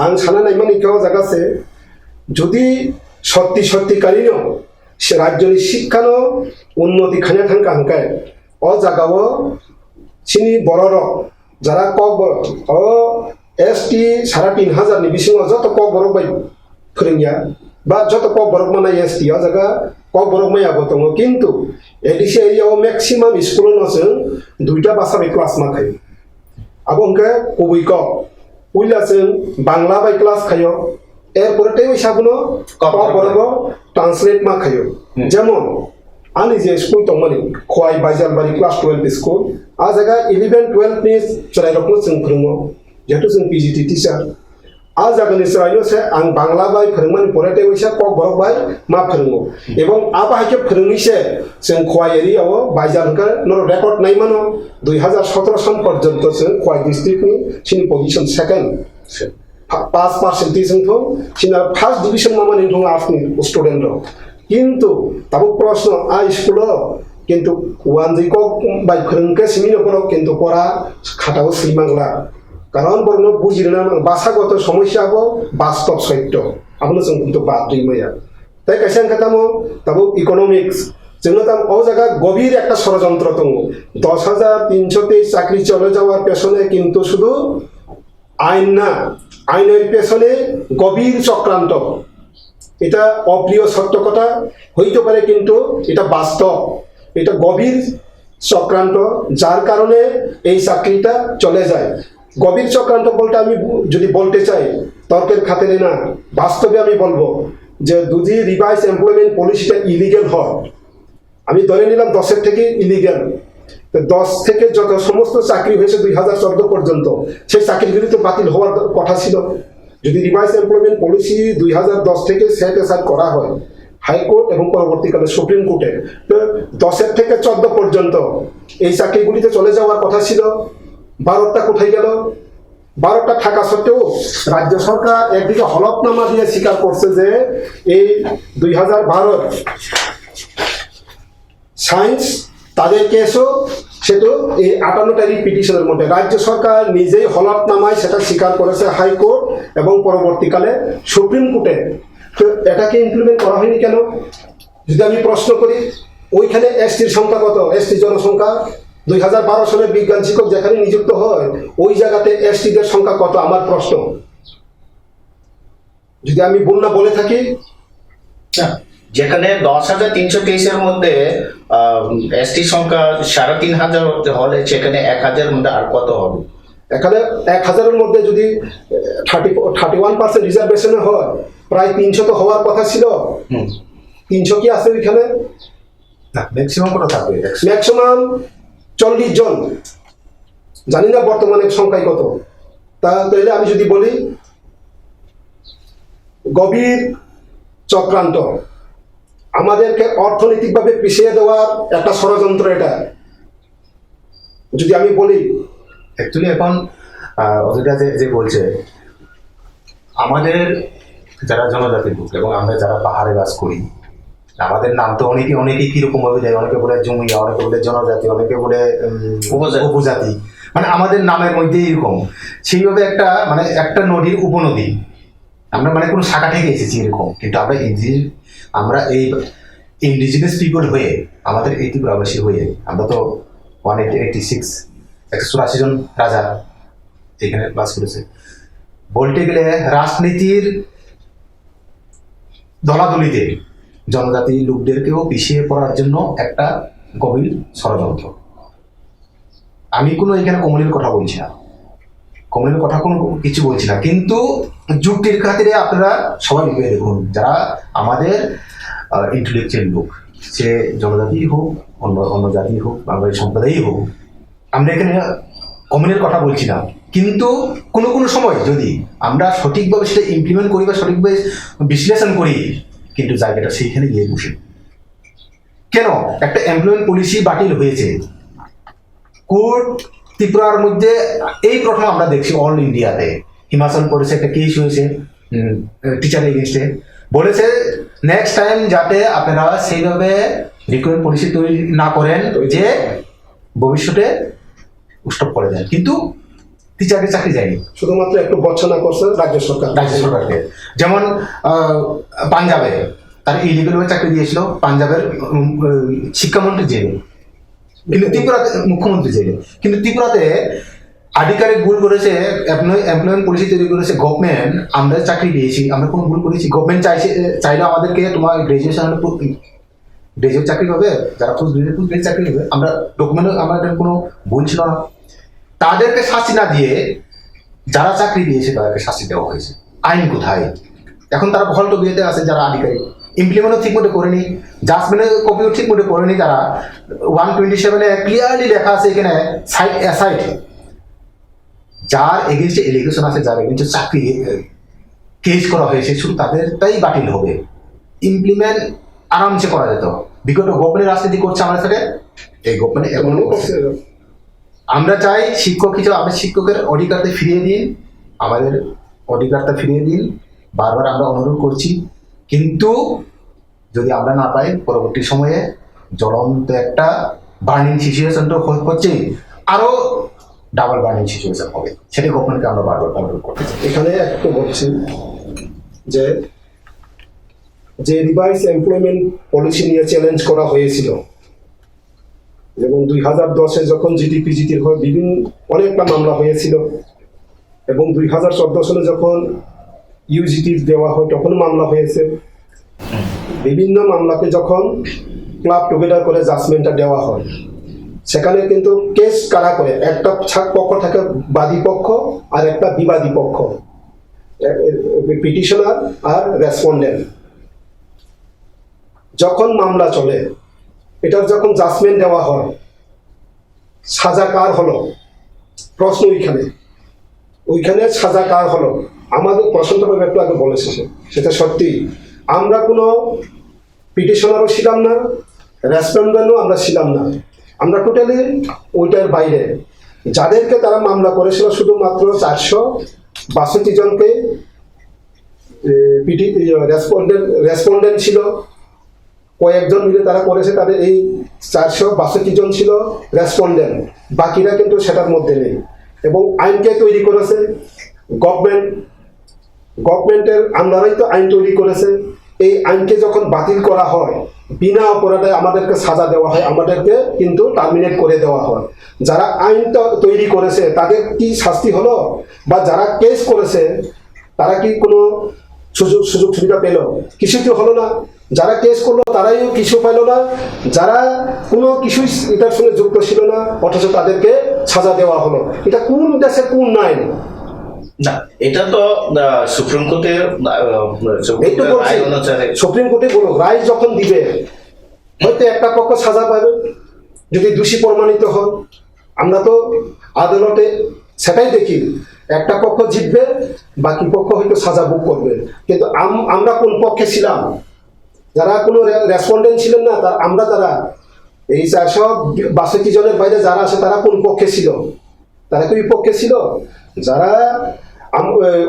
আং সানা নাই মানে কেউ জায়গাছে যদি সত্যিকারীনো সে রাজ্যের শিক্ষানো উন্নতি খানে থাকা হাঙ্কায় অ জায়গাও চিনি বড় যারা কক ও এসটি 3,500 নি বিসিং যত কক বরক বাই ফরিংয়া বা যত কক বরক মানে এসটি ও জায়গা কক বরক মাই আবো দङ কিন্তু এডিসি এরিয়াও ম্যাক্সিমাম স্কুল নছে দুইটা বাসা বাই ক্লাস মা খাই আবো অঙ্কে কবই ক উইলাছে বাংলা বাই ক্লাস খাইও এরপরে তেই সাবনো কক বরক ট্রান্সলেট মা খাইও যেমন আনি যে school দङমানি Khowai Baijalbari class 12 school आ जगह 11-12 नि चराय रखनो जों फोरोङो जेहेतु जों पिजिटि टिचार आ जगहनि चरायनो से आं बांग्ला बाय फोरोंमान परेते वैसा क बरक बाय मा फोरोङो एवं आ बाहायके फोरोङिसे जों खवाय एरियाव बायजालका नर रेकर्ड नाय मानो 2017 सन पर्यन्त जों खवाय डिस्ट्रिक्टनि सिनि पोजिशन सेकेन्ड 5% जोंथ सिना फार्स्ट डिविजन मामानि दङ आफनि स्टुडेन्ट किन्तु ताबो प्रश्न आ स्कुल কিন্তু ওয়ানজিক বাই ফরংকে সিমিনো করো কিন্তু পড়া খাটাও শ্রীমাংলা কারণ বর্ণ বুঝিরে না ভাষাগত সমস্যা হবো বাস্তব সত্য আপনার जों কিন্তু বাদ দিইমায়া তাই কাইসান খাতামো তাবো ইকোনমিক্স जोंनो তাম ও জায়গা গভীর একটা ষড়যন্ত্র দङ 10,323 চাকরি চলে যাওয়ার পেছনে কিন্তু শুধু আইন না আইনের পেছনে গভীর চক্রান্ত এটা অপ্রিয় সত্য কথা হইতে পারে কিন্তু এটা বাস্তব এটা গভীর চক্রান্ত যার কারণে এই চাকরিটা চলে যায় গভীর চক্রান্ত বলতে আমি যদি বলতে চাই তর্কের খাতিরে না বাস্তবে আমি বলবো যে যদি রিভাইজ এমপ্লয়মেন্ট পলিসিটা ইলিগ্যাল হয় আমি ধরে নিলাম 10 এর থেকে ইলিগ্যাল তো 10 থেকে যত সমস্ত চাকরি হয়েছে 2014 পর্যন্ত সেই চাকরিগুলি তো বাতিল হওয়ার কথা ছিল যদি রিভাইজ এমপ্লয়মেন্ট পলিসি 2010 থেকে সেট অ্যাসাইড করা হয় হাইকোর্ট এবং পরবর্তীকালে সুপ্রিম কোর্টে তো 10 এর থেকে 14 পর্যন্ত এই চাকরিগুলিতে চলে যাওয়ার কথা ছিল 12টা কোথায় গেল 12টা থাকা সত্ত্বেও রাজ্য সরকার একদিকে হলফনামা দিয়ে স্বীকার করছে যে এই 2012 সায়েন্স তাদের কেসও সেটা এই 58টারি পিটিশনের মধ্যে রাজ্য সরকার নিজেই হলফনামায় সেটা স্বীকার করেছে হাইকোর্ট এবং পরবর্তীকালে সুপ্রিম কোর্টে তো এটাকে ইমপ্লিমেন্ট করা হয়নি কেন যদি আমি প্রশ্ন করি ওইখানে এসটির সংখ্যা কত এসটি জনসংখ্যা 2012 সালে বিজ্ঞান শিক্ষক যেখানে নিযুক্ত হয় ওই জায়গাতে এসটিদের সংখ্যা কত আমার প্রশ্ন যদি আমি বন্যা বলে থাকি যেখানে 10,323 এর মধ্যে এসটি সংখ্যা 3,500 হলে সেখানে 1,000 এর মধ্যে আর কত হবে এখানে 1,000 এর মধ্যে যদি 31% রিজার্ভেশনে হয় প্রায় 300 তো হওয়ার কথা ছিল 300 কি আছে এখানে না ম্যাক্সিমাম কত থাকবে ম্যাক্সিমাম 40 জন জানি না বর্তমানে সংখ্যা কত তা তাহলে আমি যদি বলি গভীর চক্রান্ত, আমাদেরকে অর্থনৈতিকভাবে পিছিয়ে দেওয়ার একটা ষড়যন্ত্র এটা, যদি আমি বলি। অ্যাকচুয়ালি এখন অযোধ্যা যে বলছে, আমাদের যারা জনজাতির লোক এবং আমরা যারা পাহাড়ে বাস করি, আমাদের নাম তো অনেকে কিরকম ভাবে দেয়, অনেকে বলে জমিয়া, অনেকে বলে জনজাতি, অনেকে বলে উপজাতি, মানে আমাদের নামের মধ্যে এরকম সেইভাবে একটা নদীর উপনদী, আমরা মানে কোনো শাখা থেকে এসেছি এরকম। কিন্তু আমরা এই ইন্ডিজিনাস পিপল হয়ে, আমাদের এই ত্রিপুরাবাসী হয়ে, আমরা তো 184 জন রাজা এখানে বাস করেছে। বলতে গেলে রাজনীতির দলাদলিতে জনজাতি লোকদেরকেও পিছিয়ে পড়ার জন্য একটা গভীর ষড়যন্ত্র। আমি কোনো এখানে কমিউনিটির কথা বলছি না, কমিউনিটির কথা কোনো কিছু বলছি না, কিন্তু যুক্তির খাতিরে আপনারা সবাই ভেবে দেখুন, যারা আমাদের ইন্টেলেকচুয়াল লোক, সে জনজাতি হোক, অন্য জাতি হোক, বাঙালি সম্প্রদায়ই হোক, আমরা এখানে কমিউনিটির কথা বলছি না, কিন্তু কোনো সময় যদি আমরা সঠিকভাবে সেটা ইমপ্লিমেন্ট করি বা সঠিকভাবে বিশ্লেষণ করি, কিন্তু জায়গাটা সেইখানে গিয়ে বসে। কেন একটা এমপ্লয়মেন্ট পলিসি বাতিল হয়েছে কোর্ট ত্রিপুরার মধ্যে, এই প্রথম আমরা দেখছি অল ইন্ডিয়াতে। হিমাচল প্রদেশে একটা কেস হয়েছে টিচার এগেনস্টে, বলেছে নেক্সট টাইম যাতে আপনারা সেইভাবে রিক্রুটমেন্ট পলিসি তৈরি না করেন যে ভবিষ্যতে স্টপ করে দেন, কিন্তু টিচারকে চাকরি যায়নি, শুধুমাত্র একটু বর্ষনা করছে রাজ্য সরকারকে। যেমন পাঞ্জাবে তার ইলিগাল ভাবে চাকরি দিয়েছিল, পাঞ্জাবের শিক্ষামন্ত্রী জেলে, কিন্তু ত্রিপুরাতে মুখ্যমন্ত্রী জেলে, কিন্তু ত্রিপুরাতে আধিকারিক ভুল করেছে, এমপ্লয়মেন্ট পলিসি তৈরি করেছে গভর্নমেন্ট, আমরা চাকরি দিয়েছি, আমরা কোনো ভুল করেছি? গভর্নমেন্ট চাইলে আমাদেরকে তোমার গ্রাজুয়েট চাকরি হবে, যারা পোস্ট গ্রাজুয়েট চাকরি হবে, আমরা ডকুমেন্ট, আমাদের কোনো ভুল ছিল না, তাদেরকে শাস্তি না দিয়ে যারা চাকরি দিয়েছে তাদেরকে শাস্তি দেওয়া হয়েছে। আইন কোথায়? এখন তারা ভল্ট বিয়েতে আছে, যারা আধিকারিক ইমপ্লিমেন্টও ঠিক মতো করেনি, জাজমেন্টের কপিও ঠিক মতো করেনি তারা। 127-এ ক্লিয়ারলি লেখা আছে এখানে সাইড অ্যাসাইড, যার এগেনস্টে এলিগেশন আছে, যার এগেনস্টে চাকরি কেস করা হয়েছে, শুধু তাদেরটাই বাতিল হবে। ইমপ্লিমেন্ট আরামসে করা যেত। বিগত গভর্নমেন্ট রাজনীতি করছে আমাদের সাথে, এই গভর্নমেন্ট এমনও করছে। আমরা চাই শিক্ষক হিসেবে আপনি শিক্ষকের অধিকারটা ফিরিয়ে দিন, আমাদের অধিকারটা ফিরিয়ে দিন, বারবার আমরা অনুরোধ করছি। কিন্তু যদি আমরা না পাই, পরবর্তী সময়ে জ্বলন্ত একটা বার্নিং সিচুয়েশন তো হচ্ছে, আরো ডাবল বার্নিং সিচুয়েশন হবে, সেটা গভর্নমেন্টকে আমরা বারবার অনুরোধ করতে চাই। এখানে একটু বলছি যে রিভাইস এমপ্লয়মেন্ট পলিসি নিয়ে চ্যালেঞ্জ করা হয়েছিল, এবং 2010-এ যখন জিটির হয় অনেকটা মামলা হয়েছিল, এবং 2014 সালে যখন ইউজিটি দেওয়া হয় তখন মামলা হয়েছে। বিভিন্ন মামলাকে যখন ক্লাব টুগেদার করে জাজমেন্টটা দেওয়া হয়, সেখানে কিন্তু কেস কারা করে, একটা পক্ষ থাকে বাদী পক্ষ আর একটা বিবাদী পক্ষ, পিটিশনার আর রেসপন্ডেন্ট। যখন মামলা চলে, এটার যখন জাজমেন্ট দেওয়া হয়, সাজা কার হলো? প্রশ্ন ওইখানে সাজা কার হলো? আমাদের প্রশ্নটা একটু আগে বলেছে, সেটা সত্যি। আমরা কোনো পিটিশনারও ছিলাম না, রেসপন্ডেন্টও আমরা ছিলাম না, আমরা টোটালি ওইটার বাইরে। যাদেরকে তারা মামলা করেছিল শুধুমাত্র 462 জনকে রেসপন্ডেন্ট ছিল, কয়েকজন মিলে তারা করেছে, তাদের এই 462 জন ছিল রেসপন্ডেন্ট, বাকিরা কিন্তু সেটার মধ্যে নেই। এবং আইনকে তৈরি করেছে গভর্নমেন্টের আন্ডারেই তো আইন তৈরি করেছে। এই আইনকে যখন বাতিল করা হয়, বিনা অপরাধে আমাদেরকে সাজা দেওয়া হয়, আমাদেরকে কিন্তু টার্মিনেট করে দেওয়া হয়। যারা আইনটা তৈরি করেছে তাদের কি শাস্তি হলো? বা যারা কেস করেছে তারা কি কোনো সুযোগ সুবিধা পেল? কিছু তো হলো না। যারা কেস করলো তারাইও কিছু পেল না, যারা কোনো কিছুই এটার সঙ্গে যুক্ত ছিল না, অথচ তাদেরকে সাজা দেওয়া হলো। এটা কোন দেশে কোন আইন? না, এটা তো সুপ্রিম কোর্টের সুপ্রিম কোর্টে বলো, রায় যখন দিবে হয়তো একটা পক্ষ সাজা পাবে যদি দোষী প্রমাণিত হয়। আমরা তো আদালতে সেটাই দেখি, একটা পক্ষ জিতবে, বাকি পক্ষ হয়তো সাজা ভোগ করবে। কিন্তু আমরা কোন পক্ষে ছিলাম? যারা কোনো রেসপন্ডেন্ট ছিলেন না, আমরা তারা এই 462 জনের বাইরে যারা আছে তারা কোন পক্ষে ছিল? তারা কি পক্ষে ছিল? যারা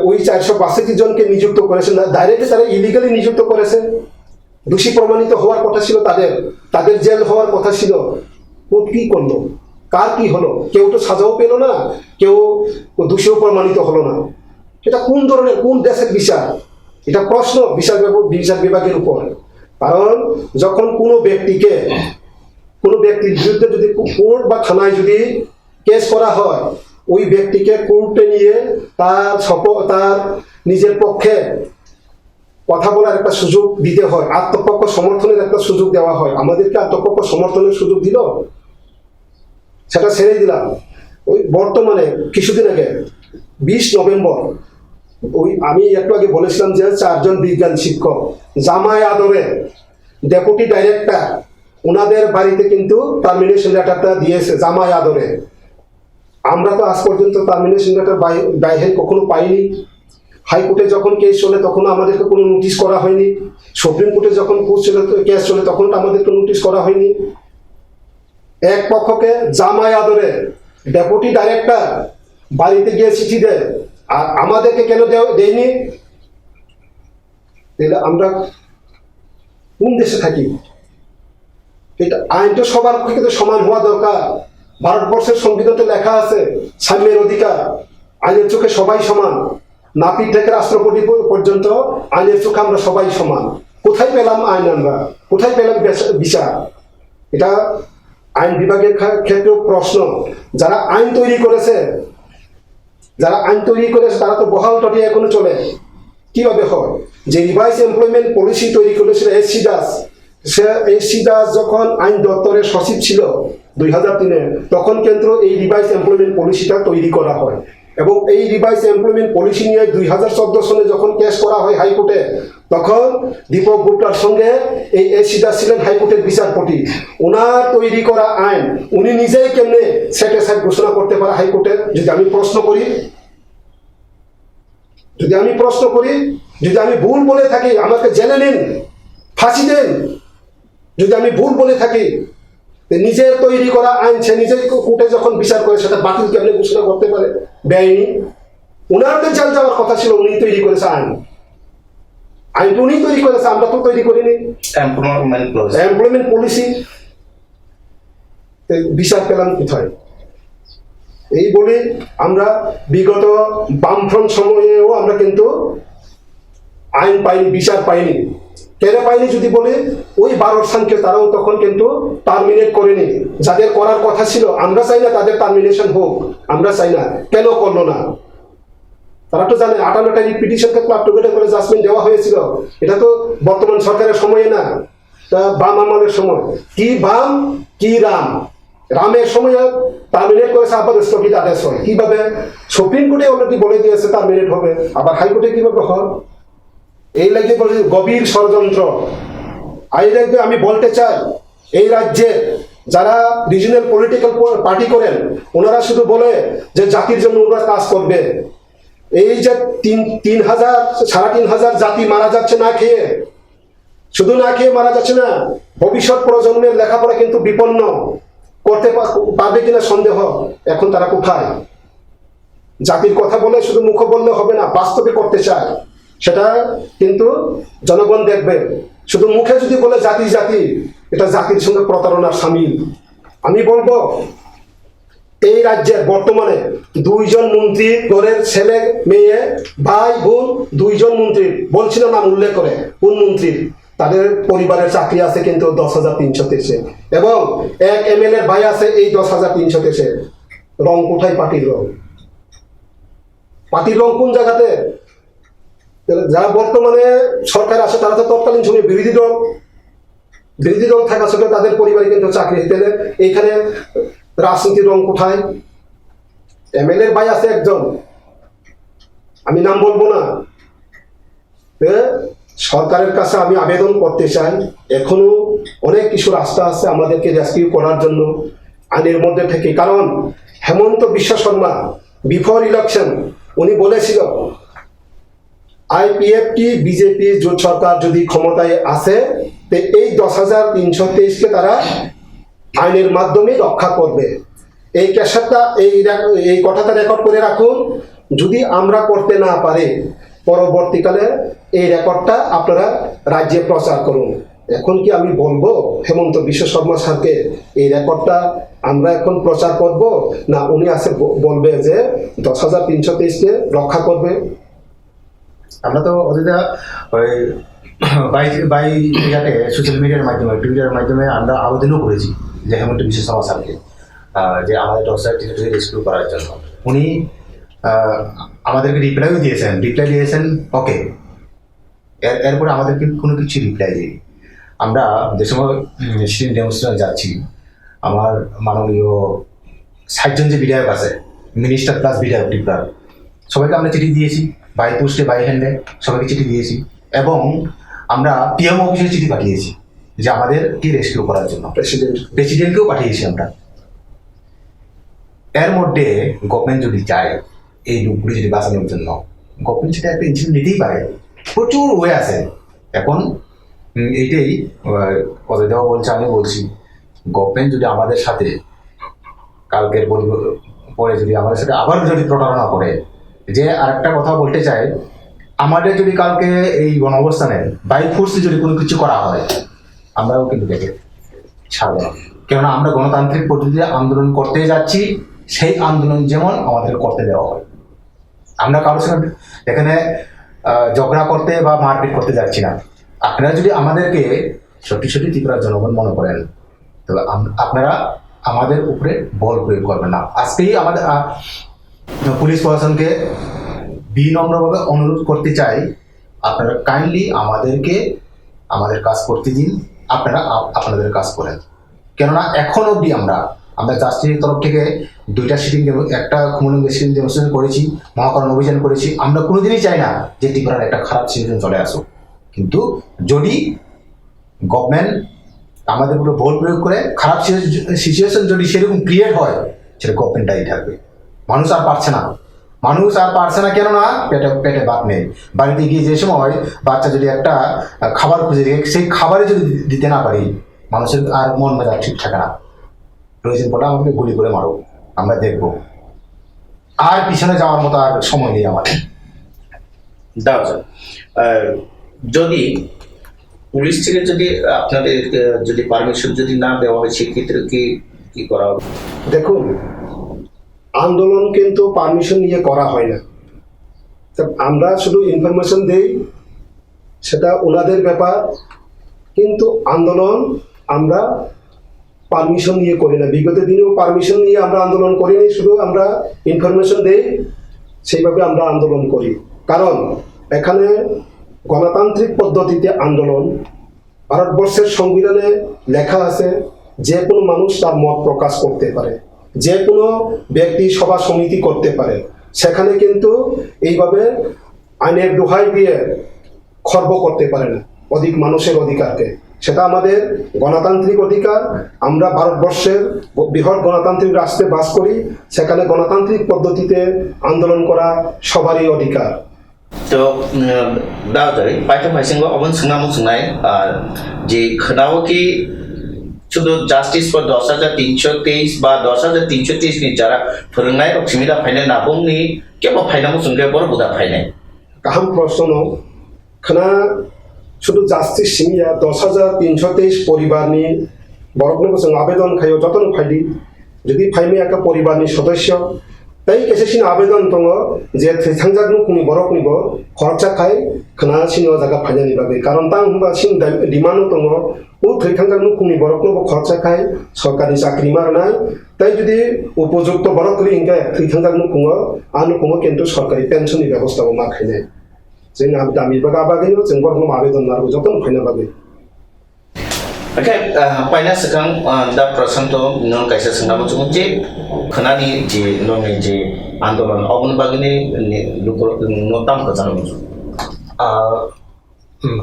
ওই 462 জনকে নিযুক্ত করেছেন না, ডাইরেক্টলি তারা ইলিগালি নিযুক্ত করেছে। দোষী প্রমাণিত হওয়ার কথা ছিল তাদের জেল হওয়ার কথা ছিল। কোর্ট কি করলো? কার কি হলো? কেউ তো সাজাও পেল না, কেউ দোষীও প্রমাণিত হলো না। এটা কোন ধরনের, কোন দেশের বিচার? এটা প্রশ্ন বিচার বিভাগের উপর। কারণ যখন কোনো ব্যক্তির বিরুদ্ধে যদি কোর্ট বা থানায় যদি কেস করা হয়, ওই ব্যক্তিকে কোর্টে নিয়ে তার নিজের পক্ষে কথা বলার একটা সুযোগ দিতে হয়, আত্মপক্ষ সমর্থনের একটা সুযোগ দেওয়া হয়। আমাদেরকে আত্মপক্ষ সমর্থনের সুযোগ দিল? সেটা ছেড়ে দিলাম। ওই বর্তমানে কিছুদিন আগে 20 নভেম্বর আমি একটু আগে বলেছিলাম যে 4 জন বিজ্ঞান শিক্ষক জামায় আদরে ডেপুটি ডাইরেক্টর ওনাদের বাড়িতে কিন্তু টার্মিনেশন লেটারটা দিয়েছে জামায় আদরে। আমরা তো আজ পর্যন্ত টার্মিনেশন লেটার বাইরে কখনো পাইনি। হাইকোর্টে যখন কেস চলে তখন আমাদেরকে কোনো নোটিশ করা হয়নি। সুপ্রিম কোর্টে যখন কেস চলে তখন আমাদেরকে নোটিশ করা হয়নি। এক পক্ষকে জামায় আদরে ডেপুটি ডাইরেক্টর বাড়িতে গিয়ে চিঠি দেয়, আর আমাদেরকে কেন দেয়নি? তাহলে আমরা কোন দেশে থাকি? এটা আইনটা সবার পক্ষে সমান হওয়া দরকার। ভারতবর্ষের সংবিধানে লেখা আছে সাম্যের অধিকার, আইনের চোখে সবাই সমান। নাপিত থেকে রাষ্ট্রপতি পর্যন্ত আইনের চোখে আমরা সবাই সমান। কোথায় পেলাম আইন? আমরা কোথায় পেলাম বিচার? এটা আইন বিভাগের ক্ষেত্রেও প্রশ্ন। যারা আইন তৈরি করেছে তারা তো বহাল তটিয়ে এখনো চলে। কিভাবে হয়? যে রিভাইস এমপ্লয়মেন্ট পলিসি তৈরি করেছিল এসসি দাস যখন আইন দপ্তরের সচিব ছিল 2003-এ, তখন কিন্তু এই রিভাইস এমপ্লয়মেন্ট পলিসিটা তৈরি করা হয়। এবং এই রিভাইস এমপ্লয়মেন্ট পলিসি নিয়ে 2014 সালে যখন কেস করা হয় হাইকোর্টে, তখন দীপক গুপ্তার সঙ্গে এই এসসি দাস ছিলেন হাইকোর্টের বিচারপতি। ওনার তৈরি করা আইন উনি নিজেই কেমনে সেটেসাইড ঘোষণা করতে পারে হাইকোর্টে? যদি আমি প্রশ্ন করি, যদি আমি ভুল বলে থাকি আমাকে জেলে নিন, ফাঁসি দেন। যদি আমি ভুল বলে থাকি, নিজের তৈরি করা আইন সে নিজের কোর্টে যখন বিচার করে সেটা বাতিল কেমনে ঘোষণা করতে পারে? বেআইনি। ওনার তো জেল যাওয়ার কথা ছিল, উনি তৈরি করেছে আইনটা উনি তৈরি করেছে, আমরা তো তৈরি করিনি। এমপ্লয়মেন্ট পলিসি বিচার পেলাম কোথায়? এই বলে আমরা বিগত বামফ্রন্ট সময়েও আমরা কিন্তু আইন পাইনি, বিচার পাইনি। কেন পাইনি যদি বলে, ওই 12 সানকে তারাও তখন কিন্তু টার্মিনেট করেনি। যাদের করার কথা ছিল, আমরা চাই না তাদের টার্মিনেশন হোক, আমরা চাই না। কেন করলো না? তারা তো জানে 58টা পিটিশনকে ক্লাব টুগেদার করে জাজমেন্ট দেওয়া হয়েছিল। এটা তো বর্তমান সরকারের সময়ে না, বাম আমলের সময়। কি বাম কি রামের সময় টার্মিনেট করেছে, আবার স্থগিত আদেশ হয়। কিভাবে? সুপ্রিম কোর্টে অলরেডি বলে দিয়েছে টার্মিনেট হবে, আবার হাইকোর্টে কিভাবে হয়? এই লাগে বলে গভীর ষড়যন্ত্র। আমি বলতে চাই, এই রাজ্যে যারা রিজনাল পলিটিক্যাল পার্টি করেন, ওনারা শুধু বলে যে জাতির জন্য ওনারা কাজ করবে। এই যে 3,000 জাতি মারা যাচ্ছে না খেয়ে, শুধু না খেয়ে মারা যাচ্ছে না, ভবিষ্যৎ প্রজন্মের লেখাপড়া কিন্তু বিপন্ন করতে পারবে কিনা সন্দেহ। এখন তারা কোথায়? জাতির কথা বলে শুধু মুখ বললে হবে না, বাস্তবে করতে চায়। সেটা কিন্তু জনগণ দেখবে। শুধু মুখে যদি বলে জাতি, এটা জাতির সঙ্গে প্রতারণার সামিল। আমি বলবো, এই রাজ্যের বর্তমানে 2 জন মন্ত্রী, ঘরের ছেলে মেয়ে ভাই বোন 2 জন মন্ত্রী, বলছিল নাম উল্লেখ করে কোন মন্ত্রী, তাদের পরিবারের চাকরি আছে কিন্তু 10,323, এবং এক MLA ভাই আছে এই 10,323। রং কোথায়? পার্টির রং কোন জায়গাতে? যারা বর্তমানে সরকার আছে তারা তো তৎকালীন সময় বিরোধী দল থাকা সত্ত্বেও তাদের পরিবারে কিন্তু চাকরি পেলে। এইখানে রাজনীতির রং কোথায়? MLA ভাই আছে একজন, আমি নাম বলবো না। সরকারের কাছে আমি আবেদন করতে চাই, এখনো অনেক কিছু রাস্তা আছে আমাদেরকে রেস্কিউ করার জন্য আইনের মধ্যে থেকে। কারণ হেমন্ত বিশ্ব শর্মা বিফোর ইলেকশন উনি বলেছিল আইপিএফটি বিজেপি জোট সরকার যদি ক্ষমতায় আসে তো এই 10,323-কে তারা আইনের মাধ্যমে রক্ষা করবে। এই ক্যাসেটটা এই কথাটা রেকর্ড করে রাখুন। যদি আমরা করতে না পারি পরবর্তীকালে এই রেকর্ডটা আপনারা রাজ্যে প্রচার করুন। এখন কি আমি বলবো হেমন্ত বিশ্ব শর্মা স্যারকে এই রেকর্ডটা আমরা এখন প্রচার করব, না উনি আসে বলবে যে 10,323-কে রক্ষা করবে? আমরা তো অযোধ্যা ওই বাই ইয়াতে সোশ্যাল মিডিয়ার মাধ্যমে টুইটারের মাধ্যমে আমরা আবেদনও করেছি যে হেমন্ত বিশ্ব শর্মা স্যারকে যে আমাদের টর্চার রেস্কিউ করার জন্য। উনি আমাদেরকে রিপ্লাই দিয়েছেন ওকে। এরপরে আমাদেরকে কোনো কিছু রিপ্লাই দিইনি। আমরা যে সময় সিটিং ডেমনস্ট্রেশন যাচ্ছি, আমার মাননীয় 60 জন যে বিধায়ক আছে, মিনিস্টার প্লাস বিধায়ক টিপ্রার, সবাইকে আমরা চিঠি দিয়েছি, বাই পোস্টে বাই হ্যান্ডে সবাইকে চিঠি দিয়েছি, এবং আমরা পিএম অফিসে চিঠি পাঠিয়েছি যে আমাদেরকে রেস্কিউ করার জন্য। প্রেসিডেন্টকেও পাঠিয়েছি আমরা। এর মধ্যে গভর্নমেন্ট যদি চায় এই লোকগুলি যদি বাঁচানোর জন্য, গভর্নমেন্ট সেটা একটা ইনিশিয়েটিভ নিতেই পারে। প্রচুর ওয়ে আছে। এখন এইটাই অযোধ্যাও বলছে, আমি বলছি, গভর্নমেন্ট যদি আমাদের সাথে কালকের পরে যদি আমাদের সাথে আবার যদি প্রতারণা করে, যে আরেকটা কথা বলতে চাই, আমাদের যদি কালকে এই গণ অবস্থানে বাই ফোর্সে যদি কোনো কিছু করা হয়, আমরাও কিন্তু দেখে ছাড়ব না। কেননা আমরা গণতান্ত্রিক পদ্ধতিতে আন্দোলন করতে যাচ্ছি, সেই আন্দোলন যেমন আমাদের করতে দেওয়া হয়। আমরা কারোর সঙ্গে এখানে ঝগড়া করতে বা মারপিট করতে যাচ্ছি না। আপনারা যদি আমাদেরকে সত্যি সত্যি ত্রিপুরার জনগণ মনে করেন, তবে আপনারা আমাদের উপরে বল প্রয়োগ করবেন না। আজকেই আমাদের পুলিশ প্রশাসনকে বিনম্রভাবে অনুরোধ করতে চাই, আপনারা কাইন্ডলি আমাদেরকে আমাদের কাজ করতে দিন, আপনারা আপনাদের কাজ করেন। কেননা এখন অবধি আমরা জাস্টিসের তরফ থেকে 2টা সিটিং, একটা খুমুলুঙ্গে সিটিং ডেমনস্ট্রেশন করেছি, মহাকরণ অভিযান করেছি। আমরা কোনোদিনই চাই না যে ত্রিপুরার একটা খারাপ সিচুয়েশন চলে আসুক, কিন্তু যদি গভর্নমেন্ট আমাদের উপরে বল প্রয়োগ করে খারাপ সিচুয়েশন যদি সেরকম ক্রিয়েট হয়, সেটা গভর্নমেন্ট দায়ী থাকবে। মানুষ আর পারছে না, কেননা পেটে ভাত নেই। বাড়িতে গিয়ে যে সময় বাচ্চা যদি একটা খাবার খুঁজে দিয়ে সেই খাবারে যদি দিতে না পারি, মানুষের আর মন মেজাজ ঠিক থাকে না। প্রয়োজন পড়লে আমাকে গুলি করে মারো, আমরা দেখবো। আর পিছনে যাওয়ার মতো আর সময় নেই আমাদের। যদি পুলিশ থেকে যদি আপনাদের যদি পারমিশন যদি না দেওয়া হয়, সেক্ষেত্রে কি করা হবে? দেখুন, আন্দোলন কিন্তু পারমিশন নিয়ে করা হয় না। আমরা শুধু ইনফরমেশন দেই, সেটা ওনাদের ব্যাপার, কিন্তু আন্দোলন আমরা পারমিশন নিয়ে করি না। বিগত দিনেও পারমিশন নিয়ে আমরা আন্দোলন করিনি, শুধু আমরা ইনফরমেশন দেই, সেইভাবে আমরা আন্দোলন করি। কারণ এখানে গণতান্ত্রিক পদ্ধতিতে আন্দোলন, ভারতবর্ষের সংবিধানে লেখা আছে যে কোনো মানুষ তার মত প্রকাশ করতে পারে, যে কোনো ব্যক্তি সভা সমিতি করতে পারে। সেখানে কিন্তু এইভাবে আইনের দোহাই দিয়ে খর্ব করতে পারে না অধিক মানুষের অধিকারকে। সেটা আমাদের গণতান্ত্রিক অধিকার। আমরা ভারতবর্ষের বৃহৎ গণতান্ত্রিক রাষ্ট্রে বাস করি, সেখানে গণতান্ত্রিক পদ্ধতিতে আন্দোলন করা সবারই অধিকার। তো দাওজাই পাইতে পাইসিংগো অবন সুনামু সুনাই যে খনাও কি শুধু জাস্টিস ফর 10,323 বা 10,323 ni যারা फोरोंनाय অক্সিমিদা ফাইনাল নাবংনি কেবল ফাইনামু সুনগে বড় বুদা ফাইনাল কাহাম প্রশ্ন খনা শুধু জাস্টিস সিংয়া 10,323 পরিবারনি বরকনবো जों আবেদন খাইও যতন ফাইদি যদি ফাইমে একটা পরিবারনি সদস্য তাই কেসেসিন আবেদন দङ যে থাংজাগनु कुनि बरकनिबो खरचा खाय खना सिनो जागा फाइनानि बागै कारण तां हुबा सिन डिमान्ड दङ उ थांजागनु कुनि बरकनिबो खरचा खाय सरकारि चाकरि मारनाय ताई जुदि उपयुक्त बरकरि इंगा थांजागनु कुङो आनु कुङो किन्तु सरकारि पेन्सननि व्यवस्थाबो मा खायनाय जों दामि बागा बागैनो जों बरकनो आवेदन नारगो जतन फाइना बागै Oke, paina sekarang da prasanto non kaisa senamo cungje khenani ji noni ji andolan obun bagini luko notam kajana muju.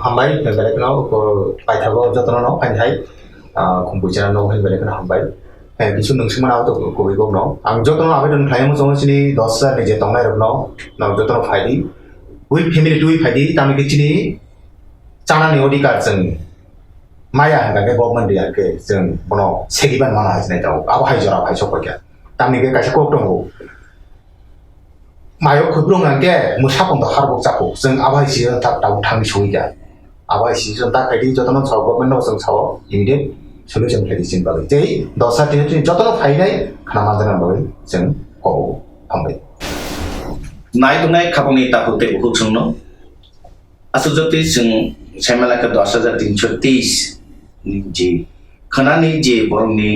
Hambai belek nau ko paithago jotno nau panjai kumbuchana nau belek na hambai bisu nungsingman auto koi gom no ang jotono abedan khlaimo songo chini 10000 ni je tongnai rok no na jotono phaidi with family tui phaidi tami ke chini chana ni odikar jeng maya hanga ke government dia ke jeng bono segiban mana hajnai dau abo hai jora phai sok kya tami ke kaisa kok dong mayo khubrung angke musapong da harbok chapo jeng abai si tak dau thang sui kya abai si jeng tak phaidi jotono chaw government no jeng chaw immediate solution phaidi sin bagai jei dosa tin jotono phainai khana manjana bagai jeng ko phambai nai tunai khaponi tapute buku sungno asujoti sung semela ke 10330 ji khanani je borongni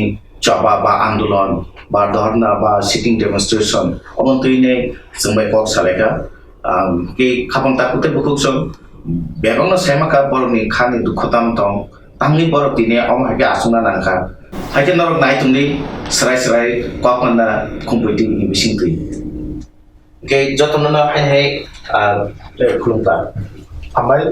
chaba ba andolon ba dharna ba sitting demonstration omontuine sungbai kok saleka ke khapon tapute buku sung begono semaka borongni khani dukhotam tong tamni borok dine omhake asuna nangkha haike norok nai tungni srai srai kok panda khumpuiti ni bisingtui ke jotono na hai khulungta phambai